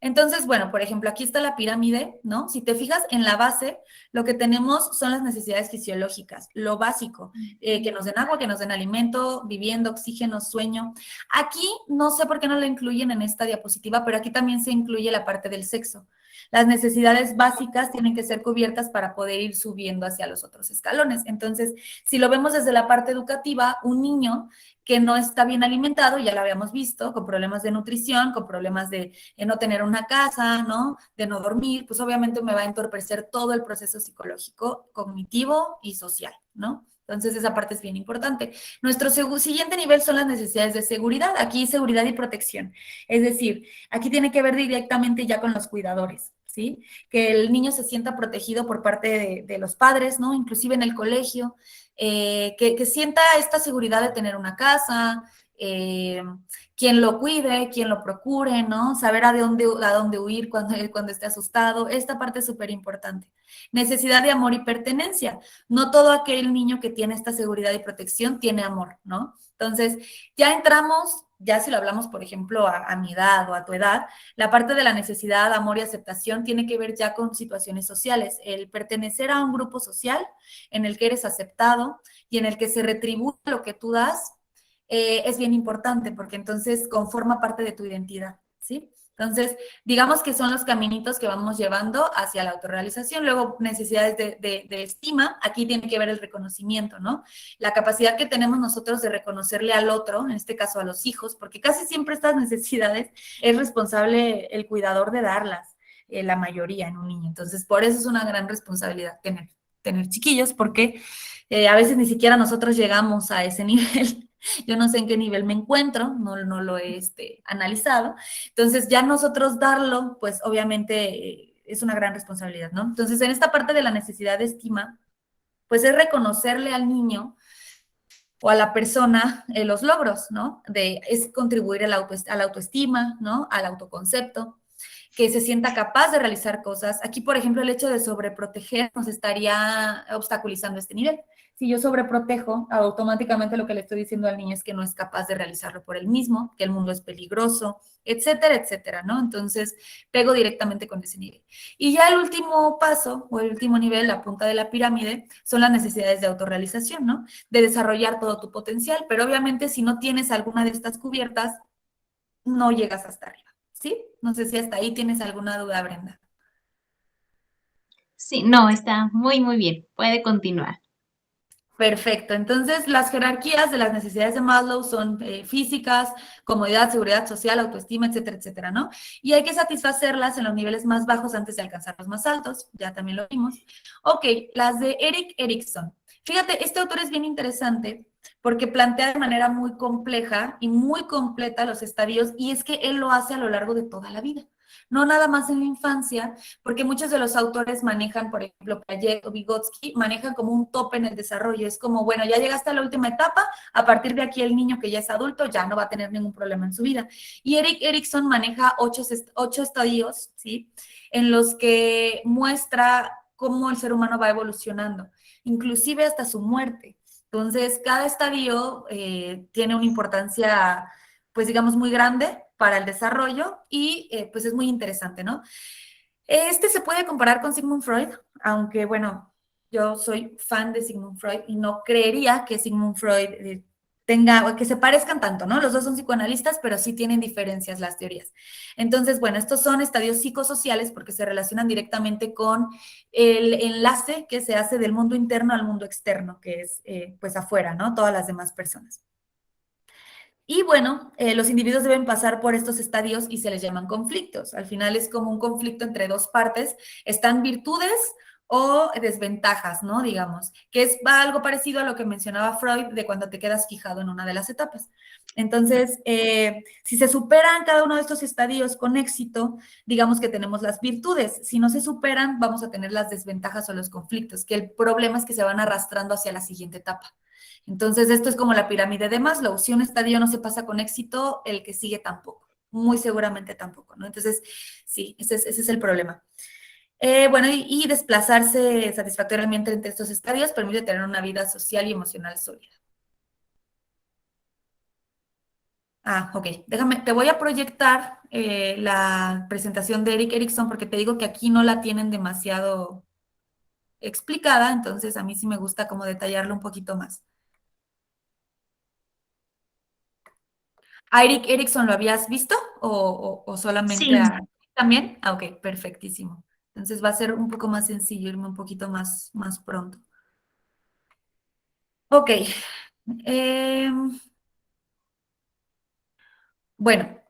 Entonces, bueno, por ejemplo, aquí está la pirámide, ¿no? Si te fijas en la base, lo que tenemos son las necesidades fisiológicas, lo básico, que nos den agua, que nos den alimento, vivienda, oxígeno, sueño. Aquí no sé por qué no lo incluyen en esta diapositiva, pero aquí también se incluye la parte del sexo. Las necesidades básicas tienen que ser cubiertas para poder ir subiendo hacia los otros escalones. Entonces, si lo vemos desde la parte educativa, un niño que no está bien alimentado, ya lo habíamos visto, con problemas de nutrición, con problemas de no tener una casa, ¿no? De no dormir, pues obviamente me va a entorpecer todo el proceso psicológico, cognitivo y social, ¿no? Entonces esa parte es bien importante. Nuestro siguiente nivel son las necesidades de seguridad. Aquí seguridad y protección. Es decir, aquí tiene que ver directamente ya con los cuidadores, ¿sí? Que el niño se sienta protegido por parte de los padres, ¿no? Inclusive en el colegio, que sienta esta seguridad de tener una casa, quien lo cuide, quien lo procure, ¿no? Saber a dónde huir cuando esté asustado. Esta parte es súper importante. Necesidad de amor y pertenencia. No todo aquel niño que tiene esta seguridad y protección tiene amor, ¿no? Entonces, ya entramos, ya si lo hablamos, por ejemplo, a mi edad o a tu edad, la parte de la necesidad, amor y aceptación tiene que ver ya con situaciones sociales. El pertenecer a un grupo social en el que eres aceptado y en el que se retribuye lo que tú das es bien importante porque entonces conforma parte de tu identidad, ¿sí? Entonces, digamos que son los caminitos que vamos llevando hacia la autorrealización. Luego, necesidades de estima, aquí tiene que ver el reconocimiento, ¿no? La capacidad que tenemos nosotros de reconocerle al otro, en este caso a los hijos, porque casi siempre estas necesidades es responsable el cuidador de darlas, la mayoría en un niño. Entonces, por eso es una gran responsabilidad tener chiquillos, porque a veces ni siquiera nosotros llegamos a ese nivel. Yo no sé en qué nivel me encuentro, no lo he analizado. Entonces, ya nosotros darlo, pues obviamente es una gran responsabilidad, ¿no? Entonces, en esta parte de la necesidad de estima, pues es reconocerle al niño o a la persona los logros, ¿no? Es contribuir a la autoestima, ¿no? Al autoconcepto, que se sienta capaz de realizar cosas. Aquí, por ejemplo, el hecho de sobreproteger nos estaría obstaculizando este nivel. Si yo sobreprotejo, automáticamente lo que le estoy diciendo al niño es que no es capaz de realizarlo por él mismo, que el mundo es peligroso, etcétera, etcétera, ¿no? Entonces, pego directamente con ese nivel. Y ya el último paso, o el último nivel, la punta de la pirámide, son las necesidades de autorrealización, ¿no? De desarrollar todo tu potencial, pero obviamente si no tienes alguna de estas cubiertas, no llegas hasta arriba, ¿sí? No sé si hasta ahí tienes alguna duda, Brenda. Sí, no, está muy, muy bien. Puede continuar. Perfecto. Entonces, las jerarquías de las necesidades de Maslow son físicas, comodidad, seguridad social, autoestima, etcétera, etcétera, ¿no? Y hay que satisfacerlas en los niveles más bajos antes de alcanzar los más altos. Ya también lo vimos. Ok, las de Erik Erikson. Fíjate, este autor es bien interesante porque plantea de manera muy compleja y muy completa los estadios, y es que él lo hace a lo largo de toda la vida. No nada más en la infancia, porque muchos de los autores manejan, por ejemplo, Piaget o Vygotsky, manejan como un tope en el desarrollo. Es como, bueno, ya llegaste a la última etapa, a partir de aquí el niño que ya es adulto ya no va a tener ningún problema en su vida. Y Erik Erikson maneja ocho estadios, ¿sí? En los que muestra cómo el ser humano va evolucionando, inclusive hasta su muerte. Entonces, cada estadio tiene una importancia, pues digamos, muy grande para el desarrollo y pues es muy interesante, ¿no? Este se puede comparar con Sigmund Freud, aunque bueno, yo soy fan de Sigmund Freud y no creería que Sigmund Freud tenga, que se parezcan tanto, ¿no? Los dos son psicoanalistas, pero sí tienen diferencias las teorías. Entonces, bueno, estos son estadios psicosociales porque se relacionan directamente con el enlace que se hace del mundo interno al mundo externo, que es pues afuera, ¿no? Todas las demás personas. Y bueno, los individuos deben pasar por estos estadios y se les llaman conflictos. Al final es como un conflicto entre dos partes. Están virtudes o desventajas, ¿no? Digamos, que es algo parecido a lo que mencionaba Freud de cuando te quedas fijado en una de las etapas. Entonces, si se superan cada uno de estos estadios con éxito, digamos que tenemos las virtudes. Si no se superan, vamos a tener las desventajas o los conflictos, que el problema es que se van arrastrando hacia la siguiente etapa. Entonces, esto es como la pirámide de Maslow. Si un estadio no se pasa con éxito, el que sigue tampoco. Muy seguramente tampoco, ¿no? Entonces, sí, ese es el problema. Bueno, y desplazarse satisfactoriamente entre estos estadios permite tener una vida social y emocional sólida. Ah, ok. Déjame, te voy a proyectar la presentación de Erik Erikson porque te digo que aquí no la tienen demasiado explicada, entonces a mí sí me gusta como detallarlo un poquito más. ¿A Erik Erikson lo habías visto o solamente Sí, a... ¿También? Ah, ok, perfectísimo. Entonces va a ser un poco más sencillo irme un poquito más pronto. Ok. Bueno,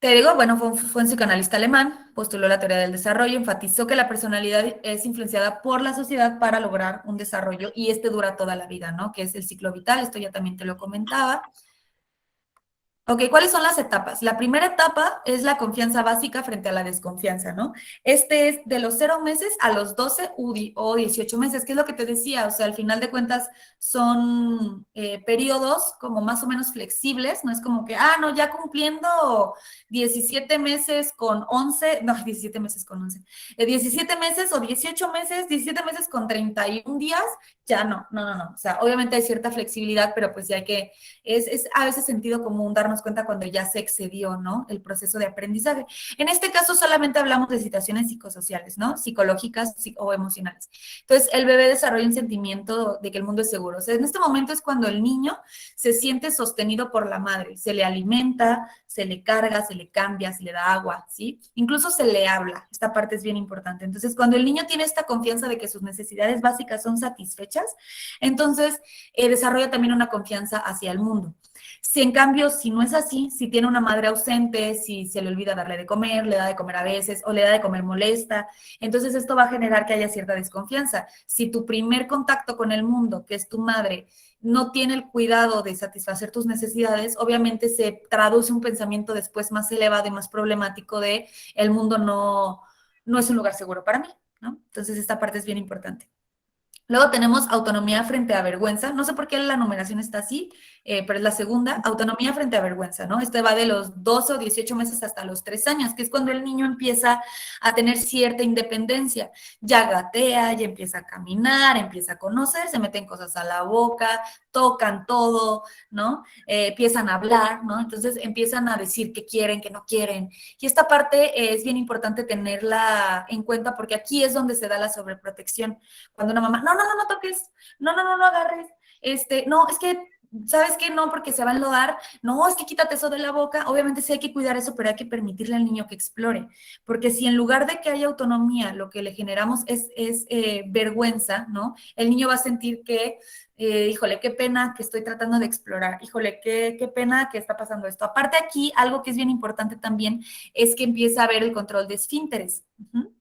te digo, bueno, fue un psicoanalista alemán, postuló la teoría del desarrollo, enfatizó que la personalidad es influenciada por la sociedad para lograr un desarrollo y este dura toda la vida, ¿no? Que es el ciclo vital, esto ya también te lo comentaba. Ok, ¿cuáles son las etapas? La primera etapa es la confianza básica frente a la desconfianza, ¿no? Este es de los 0 meses a los 12 o 18 meses, que es lo que te decía, o sea, al final de cuentas son periodos como más o menos flexibles, no es como que, ah, no, ya cumpliendo 17 meses con 11, no, 17 meses con 11, 17 meses o 18 meses, 17 meses con 31 días, ya no, o sea, obviamente hay cierta flexibilidad, pero pues ya hay que es a veces sentido común darnos cuenta cuando ya se excedió, ¿no? El proceso de aprendizaje. En este caso solamente hablamos de situaciones psicosociales, ¿no? Psicológicas o emocionales. Entonces, el bebé desarrolla un sentimiento de que el mundo es seguro. O sea, en este momento es cuando el niño se siente sostenido por la madre. Se le alimenta, se le carga, se le cambia, se le da agua, ¿sí? Incluso se le habla. Esta parte es bien importante. Entonces, cuando el niño tiene esta confianza de que sus necesidades básicas son satisfechas, entonces desarrolla también una confianza hacia el mundo. Si en cambio, si no es así, si tiene una madre ausente, si se le olvida darle de comer, le da de comer a veces o le da de comer molesta, entonces esto va a generar que haya cierta desconfianza. Si tu primer contacto con el mundo, que es tu madre, no tiene el cuidado de satisfacer tus necesidades, obviamente se traduce un pensamiento después más elevado y más problemático de el mundo no es un lugar seguro para mí, ¿no? Entonces esta parte es bien importante. Luego tenemos autonomía frente a vergüenza. No sé por qué la numeración está así, pero es la segunda. Autonomía frente a vergüenza, ¿no? Este va de los 12 o 18 meses hasta los 3 años, que es cuando el niño empieza a tener cierta independencia. Ya gatea, ya empieza a caminar, empieza a conocer, se meten cosas a la boca, tocan todo, ¿no? Empiezan a hablar, ¿no? Entonces empiezan a decir qué quieren, qué no quieren. Y esta parte es bien importante tenerla en cuenta porque aquí es donde se da la sobreprotección. Cuando una mamá, no toques, no agarres, no, es que ¿sabes qué? No, porque se va a enlodar. No, es que quítate eso de la boca. Obviamente sí hay que cuidar eso, pero hay que permitirle al niño que explore. Porque si en lugar de que haya autonomía, lo que le generamos es vergüenza, ¿no? El niño va a sentir que, híjole, qué pena que estoy tratando de explorar. Híjole, qué pena que está pasando esto. Aparte aquí, algo que es bien importante también es que empieza a haber el control de esfínteres. Uh-huh.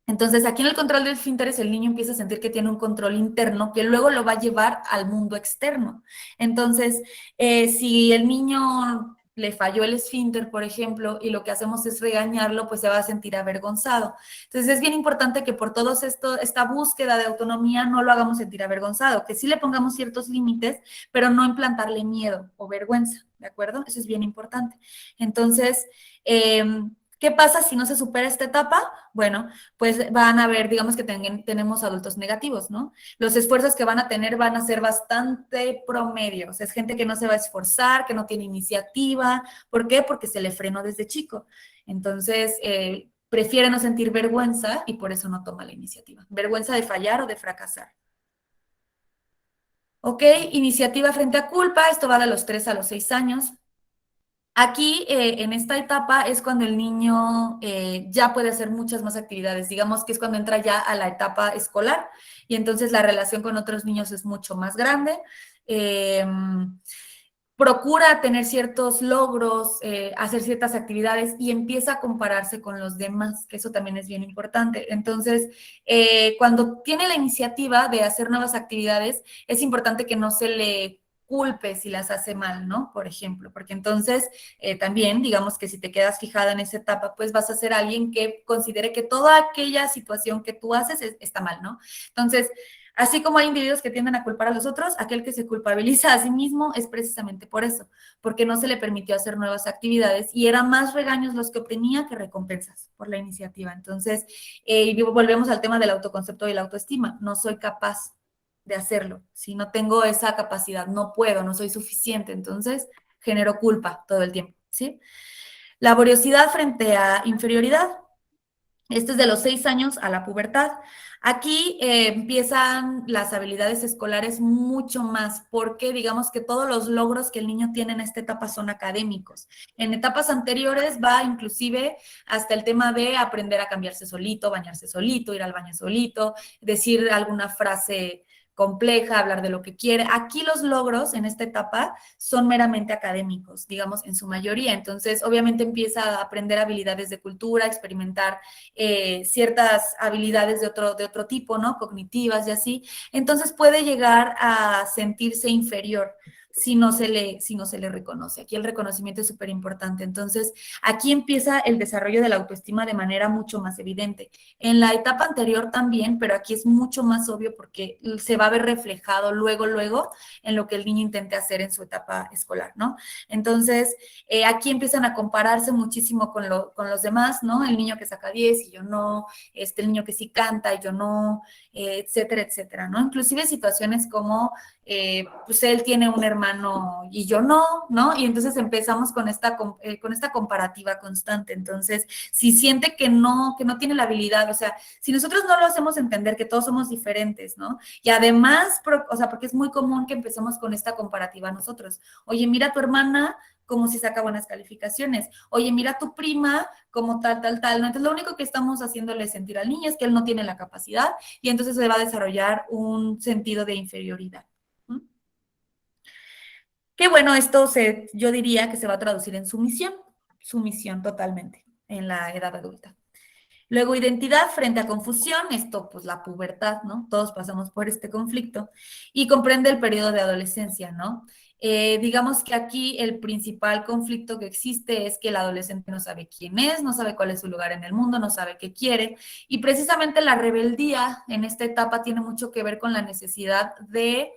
Entonces, aquí en el control del esfínteres, el niño empieza a sentir que tiene un control interno que luego lo va a llevar al mundo externo. Entonces, si el niño le falló el esfínter, por ejemplo, y lo que hacemos es regañarlo, pues se va a sentir avergonzado. Entonces, es bien importante que por todo esto, esta búsqueda de autonomía, no lo hagamos sentir avergonzado, que sí le pongamos ciertos límites, pero no implantarle miedo o vergüenza, ¿de acuerdo? Eso es bien importante. Entonces, ¿qué pasa si no se supera esta etapa? Bueno, pues van a ver, digamos que tenemos adultos negativos, ¿no? Los esfuerzos que van a tener van a ser bastante promedios. Es gente que no se va a esforzar, que no tiene iniciativa. ¿Por qué? Porque se le frenó desde chico. Entonces, prefiere no sentir vergüenza y por eso no toma la iniciativa. Vergüenza de fallar o de fracasar. ¿Ok? Iniciativa frente a culpa. Esto va de los 3 a los 6 años. Aquí, en esta etapa, es cuando el niño ya puede hacer muchas más actividades. Digamos que es cuando entra ya a la etapa escolar y entonces la relación con otros niños es mucho más grande. Eh, Procura tener ciertos logros, hacer ciertas actividades y empieza a compararse con los demás, que eso también es bien importante. Entonces, cuando tiene la iniciativa de hacer nuevas actividades, es importante que no se le culpe si las hace mal, ¿no? Por ejemplo, porque entonces también, digamos que si te quedas fijada en esa etapa, pues vas a ser alguien que considere que toda aquella situación que tú haces está mal, ¿no? Entonces, así como hay individuos que tienden a culpar a los otros, aquel que se culpabiliza a sí mismo es precisamente por eso, porque no se le permitió hacer nuevas actividades y eran más regaños los que obtenía que recompensas por la iniciativa. Entonces, volvemos al tema del autoconcepto y la autoestima. No soy capaz de hacerlo. Si no tengo esa capacidad, no puedo, no soy suficiente. Entonces, genero culpa todo el tiempo, ¿sí? Laboriosidad frente a inferioridad. Esto es de los 6 años a la pubertad. Aquí empiezan las habilidades escolares mucho más, porque digamos que todos los logros que el niño tiene en esta etapa son académicos. En etapas anteriores va inclusive hasta el tema de aprender a cambiarse solito, bañarse solito, ir al baño solito, decir alguna frase compleja, hablar de lo que quiere. Aquí los logros en esta etapa son meramente académicos, digamos, en su mayoría. Entonces, obviamente empieza a aprender habilidades de cultura, experimentar ciertas habilidades de otro tipo, ¿no? Cognitivas y así. Entonces puede llegar a sentirse inferior si no se le reconoce. Aquí el reconocimiento es súper importante. Entonces, aquí empieza el desarrollo de la autoestima de manera mucho más evidente. En la etapa anterior también, pero aquí es mucho más obvio porque se va a ver reflejado luego en lo que el niño intente hacer en su etapa escolar, ¿no? Entonces, aquí empiezan a compararse muchísimo con los demás, ¿no? El niño que saca 10 y yo no, el niño que sí canta y yo no, etcétera, etcétera, ¿no? Inclusive situaciones como, pues él tiene un hermano y yo no, ¿no? Y entonces empezamos con esta comparativa constante. Entonces, si siente que no tiene la habilidad, o sea, si nosotros no lo hacemos entender que todos somos diferentes, ¿no? Y además, o sea, porque es muy común que empecemos con esta comparativa nosotros. Oye, mira a tu hermana como si saca buenas calificaciones. Oye, mira a tu prima como tal, tal, tal. ¿No? Entonces, lo único que estamos haciéndole sentir al niño es que él no tiene la capacidad y entonces se va a desarrollar un sentido de inferioridad. ¿Mm? Que bueno, yo diría que se va a traducir en sumisión totalmente en la edad adulta. Luego, identidad frente a confusión, esto pues la pubertad, ¿no? Todos pasamos por este conflicto y comprende el periodo de adolescencia, ¿no? Digamos que aquí el principal conflicto que existe es que el adolescente no sabe quién es, no sabe cuál es su lugar en el mundo, no sabe qué quiere y precisamente la rebeldía en esta etapa tiene mucho que ver con la necesidad de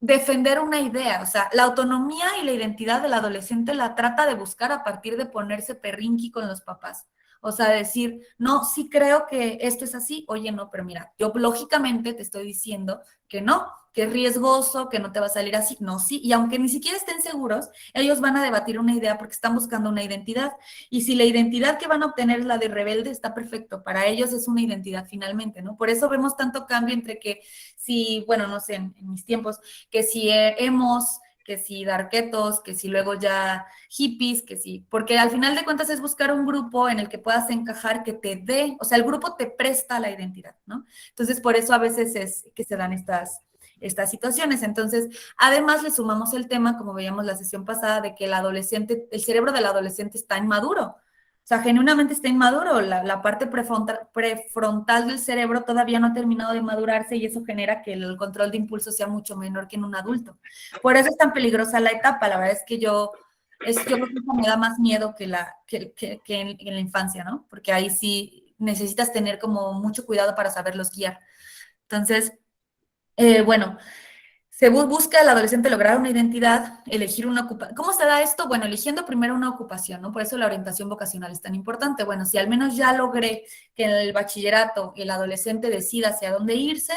defender una idea, o sea, la autonomía y la identidad del adolescente la trata de buscar a partir de ponerse perrinqui con los papás. O sea, decir, no, sí creo que esto es así, oye, no, pero mira, yo lógicamente te estoy diciendo que no, que es riesgoso, que no te va a salir así, no, sí, y aunque ni siquiera estén seguros, ellos van a debatir una idea porque están buscando una identidad, y si la identidad que van a obtener es la de rebelde, está perfecto, para ellos es una identidad finalmente, ¿no? Por eso vemos tanto cambio entre que si, bueno, no sé, en mis tiempos, que si emos, que si darketos, que si luego ya hippies, que sí, porque al final de cuentas es buscar un grupo en el que puedas encajar, que te dé, o sea, el grupo te presta la identidad, ¿no? Entonces, por eso a veces es que se dan estas situaciones. Entonces, además le sumamos el tema, como veíamos la sesión pasada, de que el adolescente, el cerebro del adolescente está inmaduro. O sea, genuinamente está inmaduro. La parte prefrontal del cerebro todavía no ha terminado de madurarse y eso genera que el control de impulso sea mucho menor que en un adulto. Por eso es tan peligrosa la etapa. La verdad es que yo creo que eso me da más miedo que en la infancia, ¿no? Porque ahí sí necesitas tener como mucho cuidado para saberlos guiar. Entonces, bueno, se busca al adolescente lograr una identidad, elegir una ocupación. ¿Cómo se da esto? Bueno, eligiendo primero una ocupación, ¿no? Por eso la orientación vocacional es tan importante. Bueno, si al menos ya logré que en el bachillerato el adolescente decida hacia dónde irse,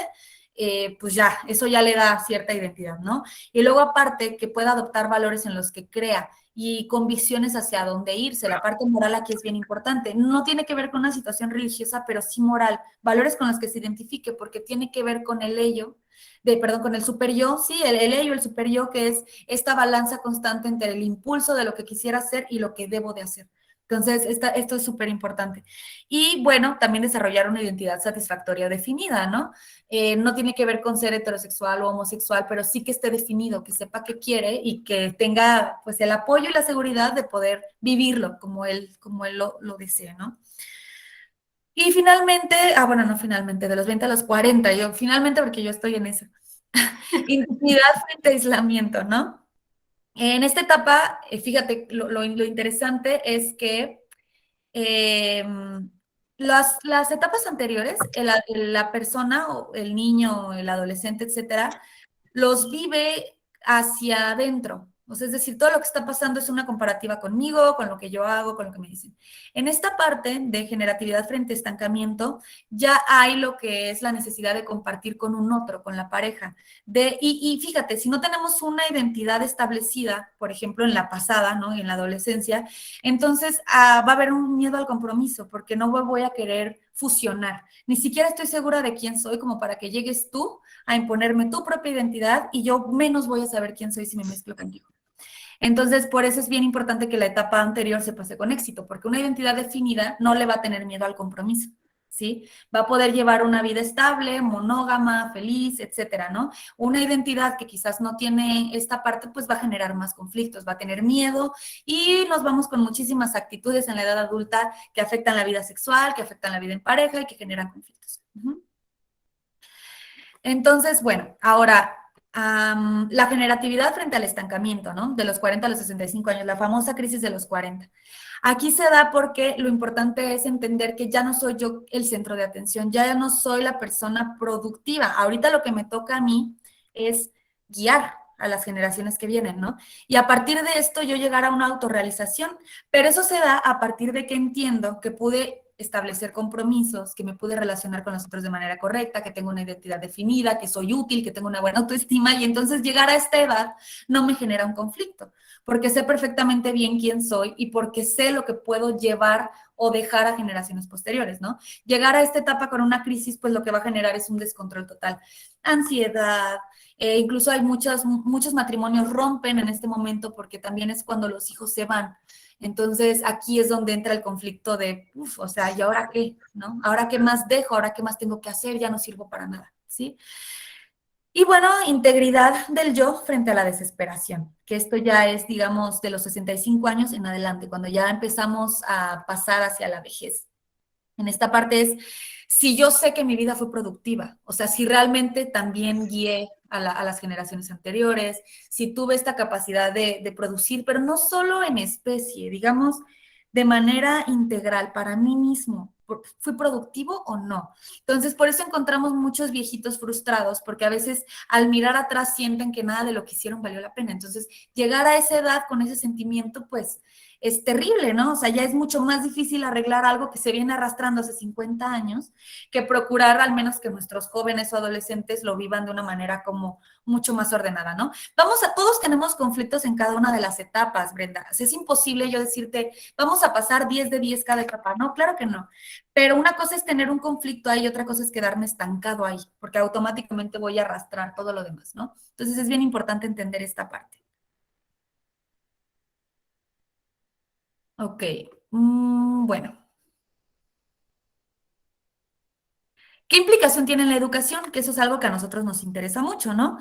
pues ya, eso ya le da cierta identidad, ¿no? Y luego aparte que pueda adoptar valores en los que crea y con visiones hacia dónde irse. La parte moral aquí es bien importante. No tiene que ver con una situación religiosa, pero sí moral. Valores con los que se identifique, porque tiene que ver con el ello perdón, con el super yo, sí, el ello, el super yo, que es esta balanza constante entre el impulso de lo que quisiera hacer y lo que debo de hacer. Entonces, esto es súper importante. Y bueno, también desarrollar una identidad satisfactoria definida, ¿no? No tiene que ver con ser heterosexual o homosexual, pero sí que esté definido, que sepa qué quiere y que tenga pues el apoyo y la seguridad de poder vivirlo como él lo desee, ¿no? Y finalmente, bueno, no finalmente, de los 20 a los 40, yo finalmente porque yo estoy en eso. Intimidad frente a aislamiento, ¿no? En esta etapa, fíjate, lo interesante es que eh, las etapas anteriores, la persona o el niño, el adolescente, etcétera, los vive hacia adentro. O sea, es decir, todo lo que está pasando es una comparativa conmigo, con lo que yo hago, con lo que me dicen. En esta parte de generatividad frente a estancamiento, ya hay lo que es la necesidad de compartir con un otro, con la pareja. Y fíjate, si no tenemos una identidad establecida, por ejemplo, en la pasada, ¿no? En la adolescencia, entonces va a haber un miedo al compromiso, porque no voy a querer fusionar. Ni siquiera estoy segura de quién soy como para que llegues tú a imponerme tu propia identidad y yo menos voy a saber quién soy si me mezclo contigo. Entonces, por eso es bien importante que la etapa anterior se pase con éxito, porque una identidad definida no le va a tener miedo al compromiso, ¿sí? Va a poder llevar una vida estable, monógama, feliz, etcétera, ¿no? Una identidad que quizás no tiene esta parte, pues va a generar más conflictos, va a tener miedo y nos vamos con muchísimas actitudes en la edad adulta que afectan la vida sexual, que afectan la vida en pareja y que generan conflictos. Entonces, bueno, ahora, la generatividad frente al estancamiento, ¿no? De los 40 a los 65 años, la famosa crisis de los 40. Aquí se da porque lo importante es entender que ya no soy yo el centro de atención, ya no soy la persona productiva. Ahorita lo que me toca a mí es guiar a las generaciones que vienen, ¿no? Y a partir de esto yo llegar a una autorrealización, pero eso se da a partir de que entiendo que pude establecer compromisos, que me pude relacionar con los otros de manera correcta, que tengo una identidad definida, que soy útil, que tengo una buena autoestima y entonces llegar a esta edad no me genera un conflicto, porque sé perfectamente bien quién soy y porque sé lo que puedo llevar o dejar a generaciones posteriores, ¿no? Llegar a esta etapa con una crisis, pues lo que va a generar es un descontrol total, ansiedad, incluso hay muchos matrimonios rompen en este momento porque también es cuando los hijos se van. Entonces, aquí es donde entra el conflicto de, o sea, ¿y ahora qué? ¿No? ¿Ahora qué más dejo? ¿Ahora qué más tengo que hacer? Ya no sirvo para nada, ¿sí? Y bueno, integridad del yo frente a la desesperación, que esto ya es, digamos, de los 65 años en adelante, cuando ya empezamos a pasar hacia la vejez. En esta parte es si yo sé que mi vida fue productiva, o sea, si realmente también guié a las generaciones anteriores, si tuve esta capacidad de producir, pero no solo en especie, digamos, de manera integral para mí mismo. ¿Fui productivo o no? Entonces, por eso encontramos muchos viejitos frustrados, porque a veces al mirar atrás sienten que nada de lo que hicieron valió la pena. Entonces, llegar a esa edad con ese sentimiento, pues, es terrible, ¿no? O sea, ya es mucho más difícil arreglar algo que se viene arrastrando hace 50 años que procurar al menos que nuestros jóvenes o adolescentes lo vivan de una manera como mucho más ordenada, ¿no? Todos tenemos conflictos en cada una de las etapas, Brenda. O sea, es imposible yo decirte, vamos a pasar 10 de 10 cada etapa. No, claro que no. Pero una cosa es tener un conflicto ahí y otra cosa es quedarme estancado ahí, porque automáticamente voy a arrastrar todo lo demás, ¿no? Entonces es bien importante entender esta parte. Ok, bueno. ¿Qué implicación tiene en la educación? Que eso es algo que a nosotros nos interesa mucho, ¿no?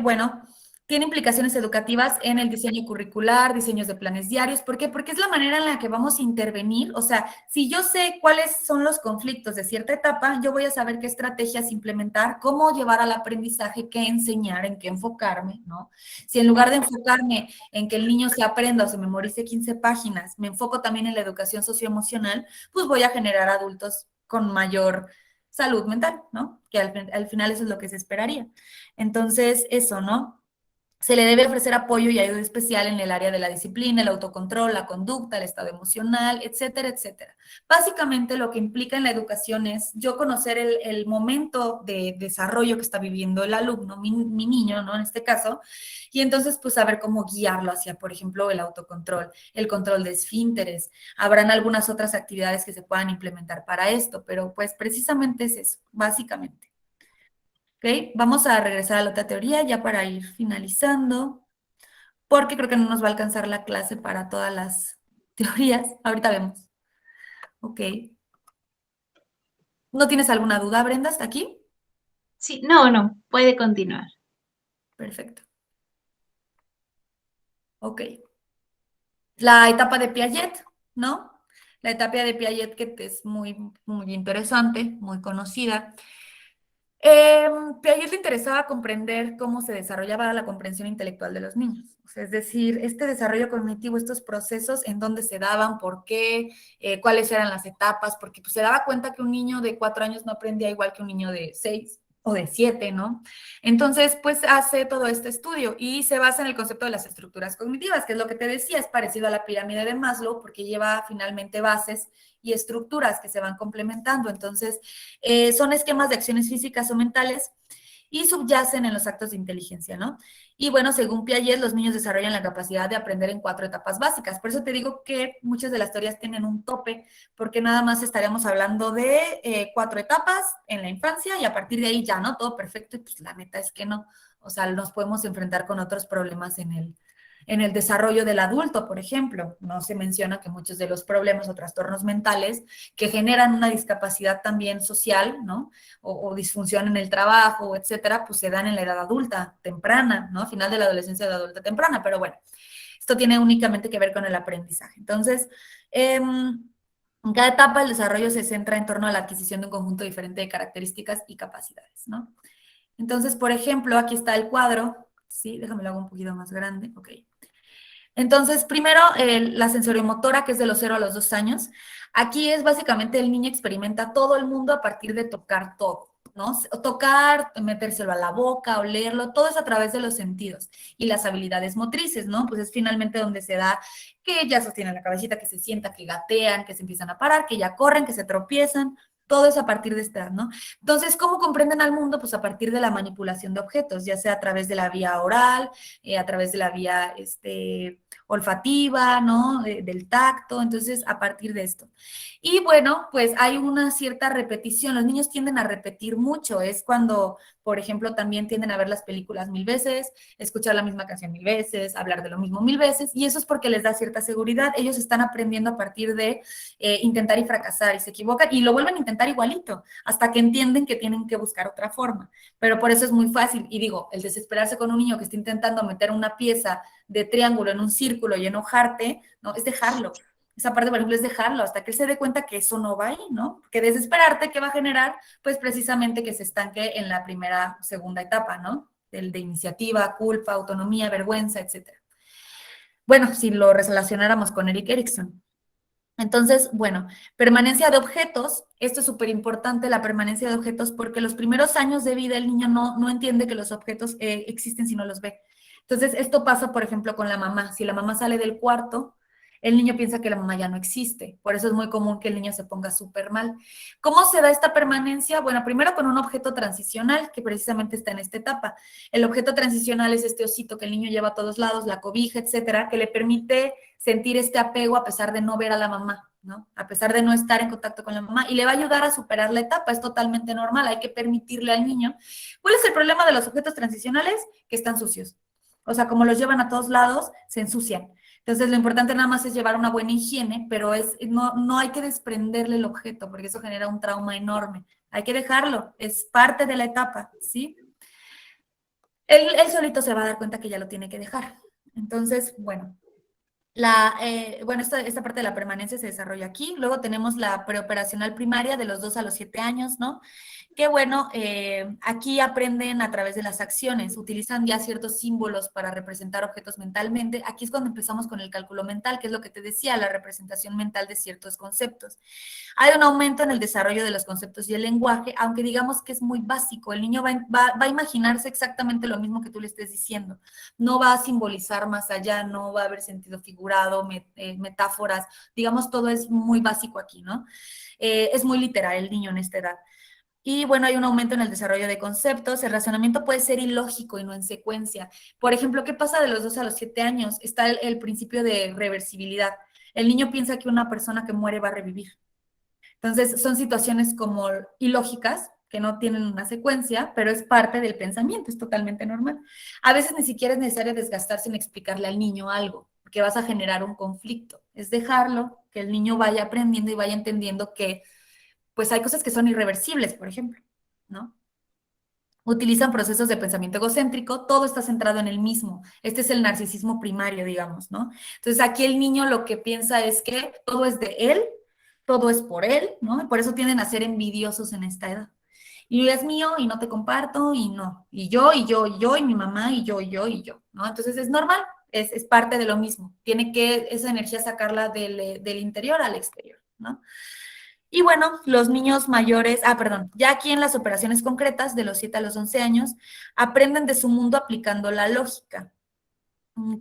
Bueno, tiene implicaciones educativas en el diseño curricular, diseños de planes diarios. ¿Por qué? Porque es la manera en la que vamos a intervenir. O sea, si yo sé cuáles son los conflictos de cierta etapa, yo voy a saber qué estrategias implementar, cómo llevar al aprendizaje, qué enseñar, en qué enfocarme, ¿no? Si en lugar de enfocarme en que el niño se aprenda o se memorice 15 páginas, me enfoco también en la educación socioemocional, pues voy a generar adultos con mayor salud mental, ¿no? Que al final eso es lo que se esperaría. Entonces, eso, ¿no? Se le debe ofrecer apoyo y ayuda especial en el área de la disciplina, el autocontrol, la conducta, el estado emocional, etcétera, etcétera. Básicamente lo que implica en la educación es yo conocer el momento de desarrollo que está viviendo el alumno, mi niño, ¿no? En este caso, y entonces pues saber cómo guiarlo hacia, por ejemplo, el autocontrol, el control de esfínteres. Habrán algunas otras actividades que se puedan implementar para esto, pero pues precisamente es eso, básicamente. ¿Ok? Vamos a regresar a la otra teoría ya para ir finalizando, porque creo que no nos va a alcanzar la clase para todas las teorías. Ahorita vemos. ¿Ok? ¿No tienes alguna duda, Brenda, hasta aquí? Sí, no, no, puede continuar. Perfecto. Ok. La etapa de Piaget, ¿no? La etapa de Piaget que es muy, muy interesante, muy conocida. Piaget le interesaba comprender cómo se desarrollaba la comprensión intelectual de los niños. O sea, es decir, este desarrollo cognitivo, estos procesos, en dónde se daban, por qué, cuáles eran las etapas, porque pues, se daba cuenta que un niño de 4 años no aprendía igual que un niño de 6 o de 7, ¿no? Entonces, pues hace todo este estudio y se basa en el concepto de las estructuras cognitivas, que es lo que te decía, es parecido a la pirámide de Maslow, porque lleva finalmente bases y estructuras que se van complementando. Entonces, son esquemas de acciones físicas o mentales y subyacen en los actos de inteligencia, ¿no? Y bueno, según Piaget, los niños desarrollan la capacidad de aprender en 4 etapas básicas. Por eso te digo que muchas de las teorías tienen un tope, porque nada más estaríamos hablando de 4 etapas en la infancia y a partir de ahí ya, ¿no? Todo perfecto y pues la neta es que no. O sea, nos podemos enfrentar con otros problemas en el desarrollo del adulto, por ejemplo. No se menciona que muchos de los problemas o trastornos mentales que generan una discapacidad también social, ¿no? O disfunción en el trabajo, etcétera, pues se dan en la edad adulta temprana, ¿no? A final de la adolescencia, de adulta temprana, pero bueno, esto tiene únicamente que ver con el aprendizaje. Entonces, en cada etapa el desarrollo se centra en torno a la adquisición de un conjunto diferente de características y capacidades, ¿no? Entonces, por ejemplo, aquí está el cuadro, ¿sí? Déjame lo hago un poquito más grande, ok. Entonces, primero, la sensoriomotora, que es de los 0 a los 2 años. Aquí es básicamente el niño experimenta todo el mundo a partir de tocar todo, ¿no? Tocar, metérselo a la boca, olerlo, todo es a través de los sentidos. Y las habilidades motrices, ¿no? Pues es finalmente donde se da que ya sostienen la cabecita, que se sienta, que gatean, que se empiezan a parar, que ya corren, que se tropiezan. Todo es a partir de esta edad, ¿no? Entonces, ¿cómo comprenden al mundo? Pues a partir de la manipulación de objetos, ya sea a través de la vía oral, a través de la vía, olfativa, ¿no? Del tacto, entonces a partir de esto. Y bueno, pues hay una cierta repetición, los niños tienden a repetir mucho, es cuando, por ejemplo, también tienden a ver las películas 1000 veces, escuchar la misma canción 1000 veces, hablar de lo mismo 1000 veces, y eso es porque les da cierta seguridad, ellos están aprendiendo a partir de intentar y fracasar, y se equivocan, y lo vuelven a intentar igualito, hasta que entienden que tienen que buscar otra forma, pero por eso es muy fácil, y digo, el desesperarse con un niño que está intentando meter una pieza de triángulo en un círculo y enojarte, ¿no? Es dejarlo. Esa parte, por ejemplo, es dejarlo hasta que él se dé cuenta que eso no va ahí, ¿no? Que desesperarte, ¿qué va a generar? Pues precisamente que se estanque en la primera, segunda etapa, ¿no? El de iniciativa, culpa, autonomía, vergüenza, etcétera. Bueno, si lo relacionáramos con Eric Erikson. Entonces, bueno, permanencia de objetos, esto es súper importante, la permanencia de objetos, porque los primeros años de vida el niño no entiende que los objetos existen si no los ve. Entonces, esto pasa, por ejemplo, con la mamá. Si la mamá sale del cuarto el niño piensa que la mamá ya no existe. Por eso es muy común que el niño se ponga súper mal. ¿Cómo se da esta permanencia? Bueno, primero con un objeto transicional, que precisamente está en esta etapa. El objeto transicional es este osito que el niño lleva a todos lados, la cobija, etcétera, que le permite sentir este apego a pesar de no ver a la mamá, ¿no? A pesar de no estar en contacto con la mamá, y le va a ayudar a superar la etapa, es totalmente normal, hay que permitirle al niño. ¿Cuál es el problema de los objetos transicionales? Que están sucios. O sea, como los llevan a todos lados, se ensucian. Entonces, lo importante nada más es llevar una buena higiene, pero no hay que desprenderle el objeto, porque eso genera un trauma enorme. Hay que dejarlo, es parte de la etapa, ¿sí? Él solito se va a dar cuenta que ya lo tiene que dejar. Entonces, bueno, esta parte de la permanencia se desarrolla aquí. Luego tenemos la preoperacional primaria de los 2 a los 7 años, ¿no? Que bueno, aquí aprenden a través de las acciones, utilizan ya ciertos símbolos para representar objetos mentalmente. Aquí es cuando empezamos con el cálculo mental, que es lo que te decía, la representación mental de ciertos conceptos. Hay un aumento en el desarrollo de los conceptos y el lenguaje, aunque digamos que es muy básico. El niño va a imaginarse exactamente lo mismo que tú le estés diciendo. No va a simbolizar más allá, no va a haber sentido figurado, metáforas. Digamos, todo es muy básico aquí, ¿no? Es muy literal el niño en esta edad. Y bueno, hay un aumento en el desarrollo de conceptos. El razonamiento puede ser ilógico y no en secuencia. Por ejemplo, ¿qué pasa de los 2 a los 7 años? Está el principio de reversibilidad. El niño piensa que una persona que muere va a revivir. Entonces, son situaciones como ilógicas, que no tienen una secuencia, pero es parte del pensamiento, es totalmente normal. A veces ni siquiera es necesario desgastarse en explicarle al niño algo, porque vas a generar un conflicto. Es dejarlo, que el niño vaya aprendiendo y vaya entendiendo que pues hay cosas que son irreversibles, por ejemplo, ¿no? Utilizan procesos de pensamiento egocéntrico, todo está centrado en el mismo. Este es el narcisismo primario, digamos, ¿no? Entonces aquí el niño lo que piensa es que todo es de él, todo es por él, ¿no? Y por eso tienden a ser envidiosos en esta edad. Y es mío y no te comparto y no. Y mi mamá y yo, ¿no? Entonces es normal, es parte de lo mismo. Tiene que esa energía sacarla del interior al exterior, ¿no? Y bueno, los niños mayores, perdón, ya aquí en las operaciones concretas, de los 7 a los 11 años, aprenden de su mundo aplicando la lógica.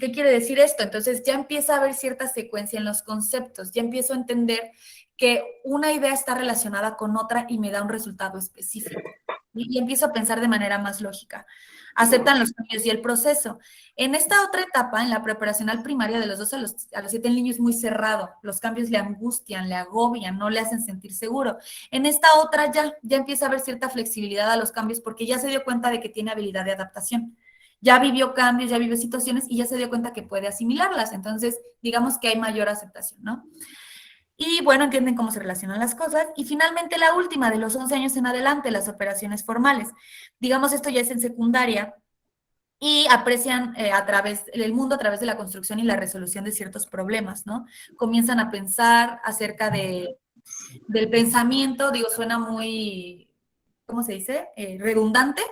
¿Qué quiere decir esto? Entonces ya empieza a haber cierta secuencia en los conceptos, ya empiezo a entender que una idea está relacionada con otra y me da un resultado específico. Y empiezo a pensar de manera más lógica. Aceptan los cambios y el proceso. En esta otra etapa, en la preparacional primaria de los 2 a los 7, el niño es muy cerrado. Los cambios le angustian, le agobian, no le hacen sentir seguro. En esta otra ya empieza a haber cierta flexibilidad a los cambios porque ya se dio cuenta de que tiene habilidad de adaptación. Ya vivió cambios, ya vivió situaciones y ya se dio cuenta que puede asimilarlas. Entonces, digamos que hay mayor aceptación, ¿no? Y bueno, entienden cómo se relacionan las cosas. Y finalmente la última, de los 11 años en adelante, las operaciones formales. Digamos, esto ya es en secundaria y aprecian el mundo a través de la construcción y la resolución de ciertos problemas, ¿no? Comienzan a pensar acerca del pensamiento, digo, suena muy, ¿cómo se dice? Redundante,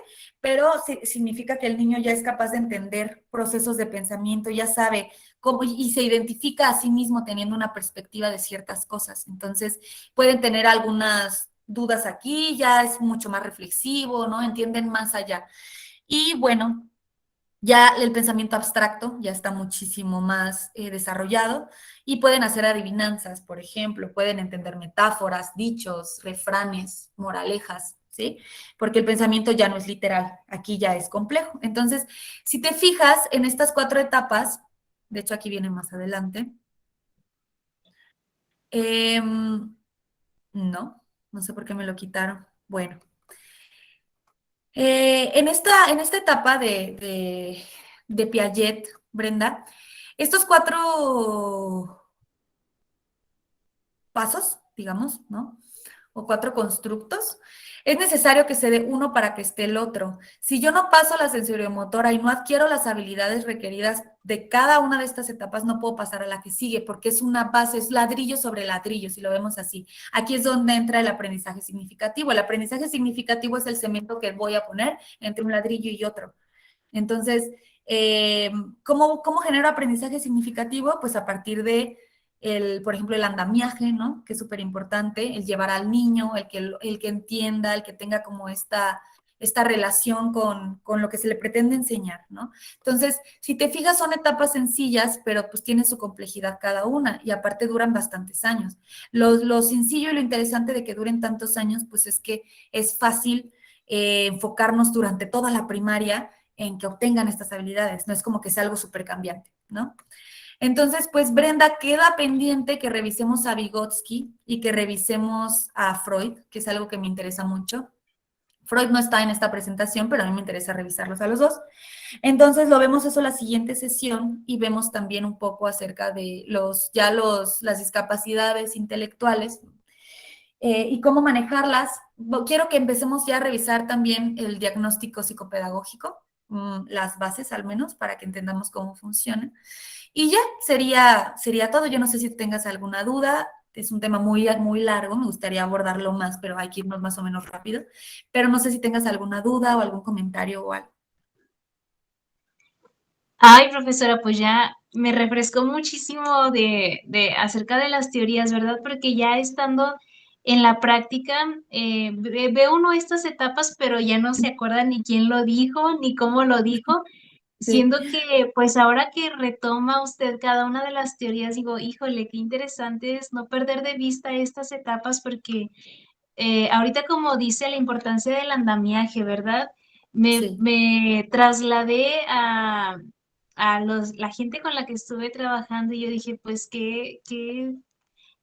pero significa que el niño ya es capaz de entender procesos de pensamiento, ya sabe cómo y se identifica a sí mismo teniendo una perspectiva de ciertas cosas. Entonces, pueden tener algunas dudas aquí, ya es mucho más reflexivo, ¿no? Entienden más allá. Y bueno, ya el pensamiento abstracto ya está muchísimo más desarrollado y pueden hacer adivinanzas, por ejemplo, pueden entender metáforas, dichos, refranes, moralejas, ¿sí? Porque el pensamiento ya no es literal, aquí ya es complejo. Entonces, si te fijas en estas 4 etapas, de hecho aquí viene más adelante, eh, no sé por qué me lo quitaron. Bueno, en esta etapa de Piaget, Brenda, estos 4 pasos, digamos, ¿no? O 4 constructos, es necesario que se dé uno para que esté el otro. Si yo no paso la sensoriomotora y no adquiero las habilidades requeridas de cada una de estas etapas, no puedo pasar a la que sigue, porque es una base, es ladrillo sobre ladrillo, si lo vemos así. Aquí es donde entra el aprendizaje significativo. El aprendizaje significativo es el cemento que voy a poner entre un ladrillo y otro. Entonces, ¿cómo genero aprendizaje significativo? Pues a partir de por ejemplo, el andamiaje, ¿no? Que es súper importante, el llevar al niño, el que entienda, el que tenga como esta relación con lo que se le pretende enseñar, ¿no? Entonces, si te fijas, son etapas sencillas, pero pues tiene su complejidad cada una y aparte duran bastantes años. Lo sencillo y lo interesante de que duren tantos años, pues es que es fácil enfocarnos durante toda la primaria en que obtengan estas habilidades, no es como que sea algo súper cambiante, ¿no? Entonces, pues Brenda, queda pendiente que revisemos a Vygotsky y que revisemos a Freud, que es algo que me interesa mucho. Freud no está en esta presentación, pero a mí me interesa revisarlos a los dos. Entonces lo vemos eso la siguiente sesión y vemos también un poco acerca de las discapacidades intelectuales y cómo manejarlas. Quiero que empecemos ya a revisar también el diagnóstico psicopedagógico, las bases al menos, para que entendamos cómo funciona. Y ya, sería todo. Yo no sé si tengas alguna duda. Es un tema muy, muy largo, me gustaría abordarlo más, pero hay que irnos más o menos rápido. Pero no sé si tengas alguna duda o algún comentario o algo. Ay, profesora, pues ya me refrescó muchísimo de acerca de las teorías, ¿verdad? Porque ya estando en la práctica, ve uno estas etapas, pero ya no se acuerda ni quién lo dijo, ni cómo lo dijo, Sí, siendo que, pues ahora que retoma usted cada una de las teorías, digo, híjole, qué interesante es no perder de vista estas etapas, porque ahorita como dice la importancia del andamiaje, ¿verdad? sí, Me trasladé a la gente con la que estuve trabajando y yo dije, pues,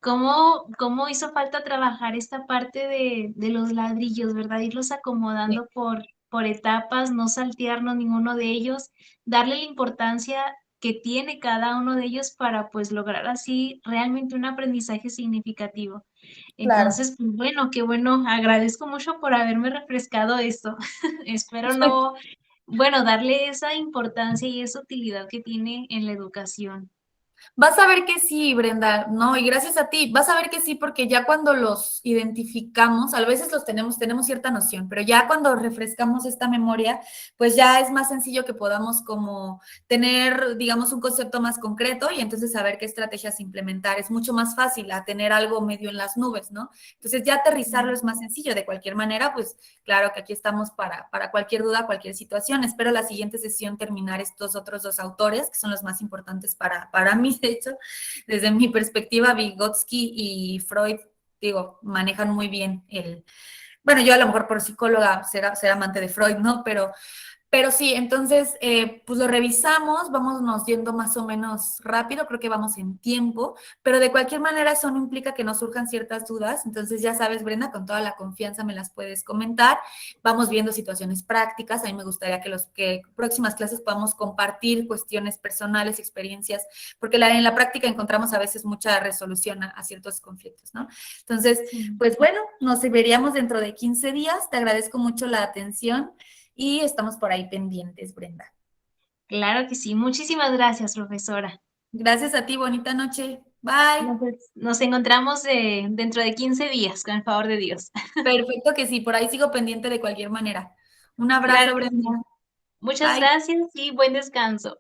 ¿cómo hizo falta trabajar esta parte de los ladrillos, ¿verdad? Irlos sí, acomodando por etapas, no saltearnos ninguno de ellos, darle la importancia que tiene cada uno de ellos para, pues, lograr así realmente un aprendizaje significativo. claro. Entonces, pues, bueno, qué bueno, agradezco mucho por haberme refrescado esto. Espero no, bueno, darle esa importancia y esa utilidad que tiene en la educación. Vas a ver que sí, Brenda, no, y gracias a ti, vas a ver que sí, porque ya cuando los identificamos, a veces tenemos cierta noción, pero ya cuando refrescamos esta memoria, pues ya es más sencillo que podamos como tener, digamos, un concepto más concreto y entonces saber qué estrategias implementar. Es mucho más fácil a tener algo medio en las nubes, ¿no? Entonces ya aterrizarlo es más sencillo. De cualquier manera, pues claro que aquí estamos para cualquier duda, cualquier situación. Espero la siguiente sesión terminar estos otros dos autores, que son los más importantes para mí, de hecho, desde mi perspectiva, Vygotsky y Freud, digo, manejan muy bien bueno, yo a lo mejor por psicóloga ser amante de Freud, ¿no? Pero sí, entonces, pues lo revisamos, vámonos yendo más o menos rápido, creo que vamos en tiempo, pero de cualquier manera eso no implica que nos surjan ciertas dudas, entonces ya sabes, Brenda, con toda la confianza me las puedes comentar, vamos viendo situaciones prácticas, a mí me gustaría que próximas clases podamos compartir cuestiones personales, experiencias, porque en la práctica encontramos a veces mucha resolución a ciertos conflictos, ¿no? Entonces, Sí. pues bueno, nos veríamos dentro de 15 días, te agradezco mucho la atención y estamos por ahí pendientes, Brenda. Claro que sí. Muchísimas gracias, profesora. Gracias a ti, bonita noche. Bye. Nos encontramos, dentro de 15 días, con el favor de Dios. Perfecto que sí, por ahí sigo pendiente de cualquier manera. Un Claro abrazo, que Brenda. sí. Muchas Bye. gracias y buen descanso.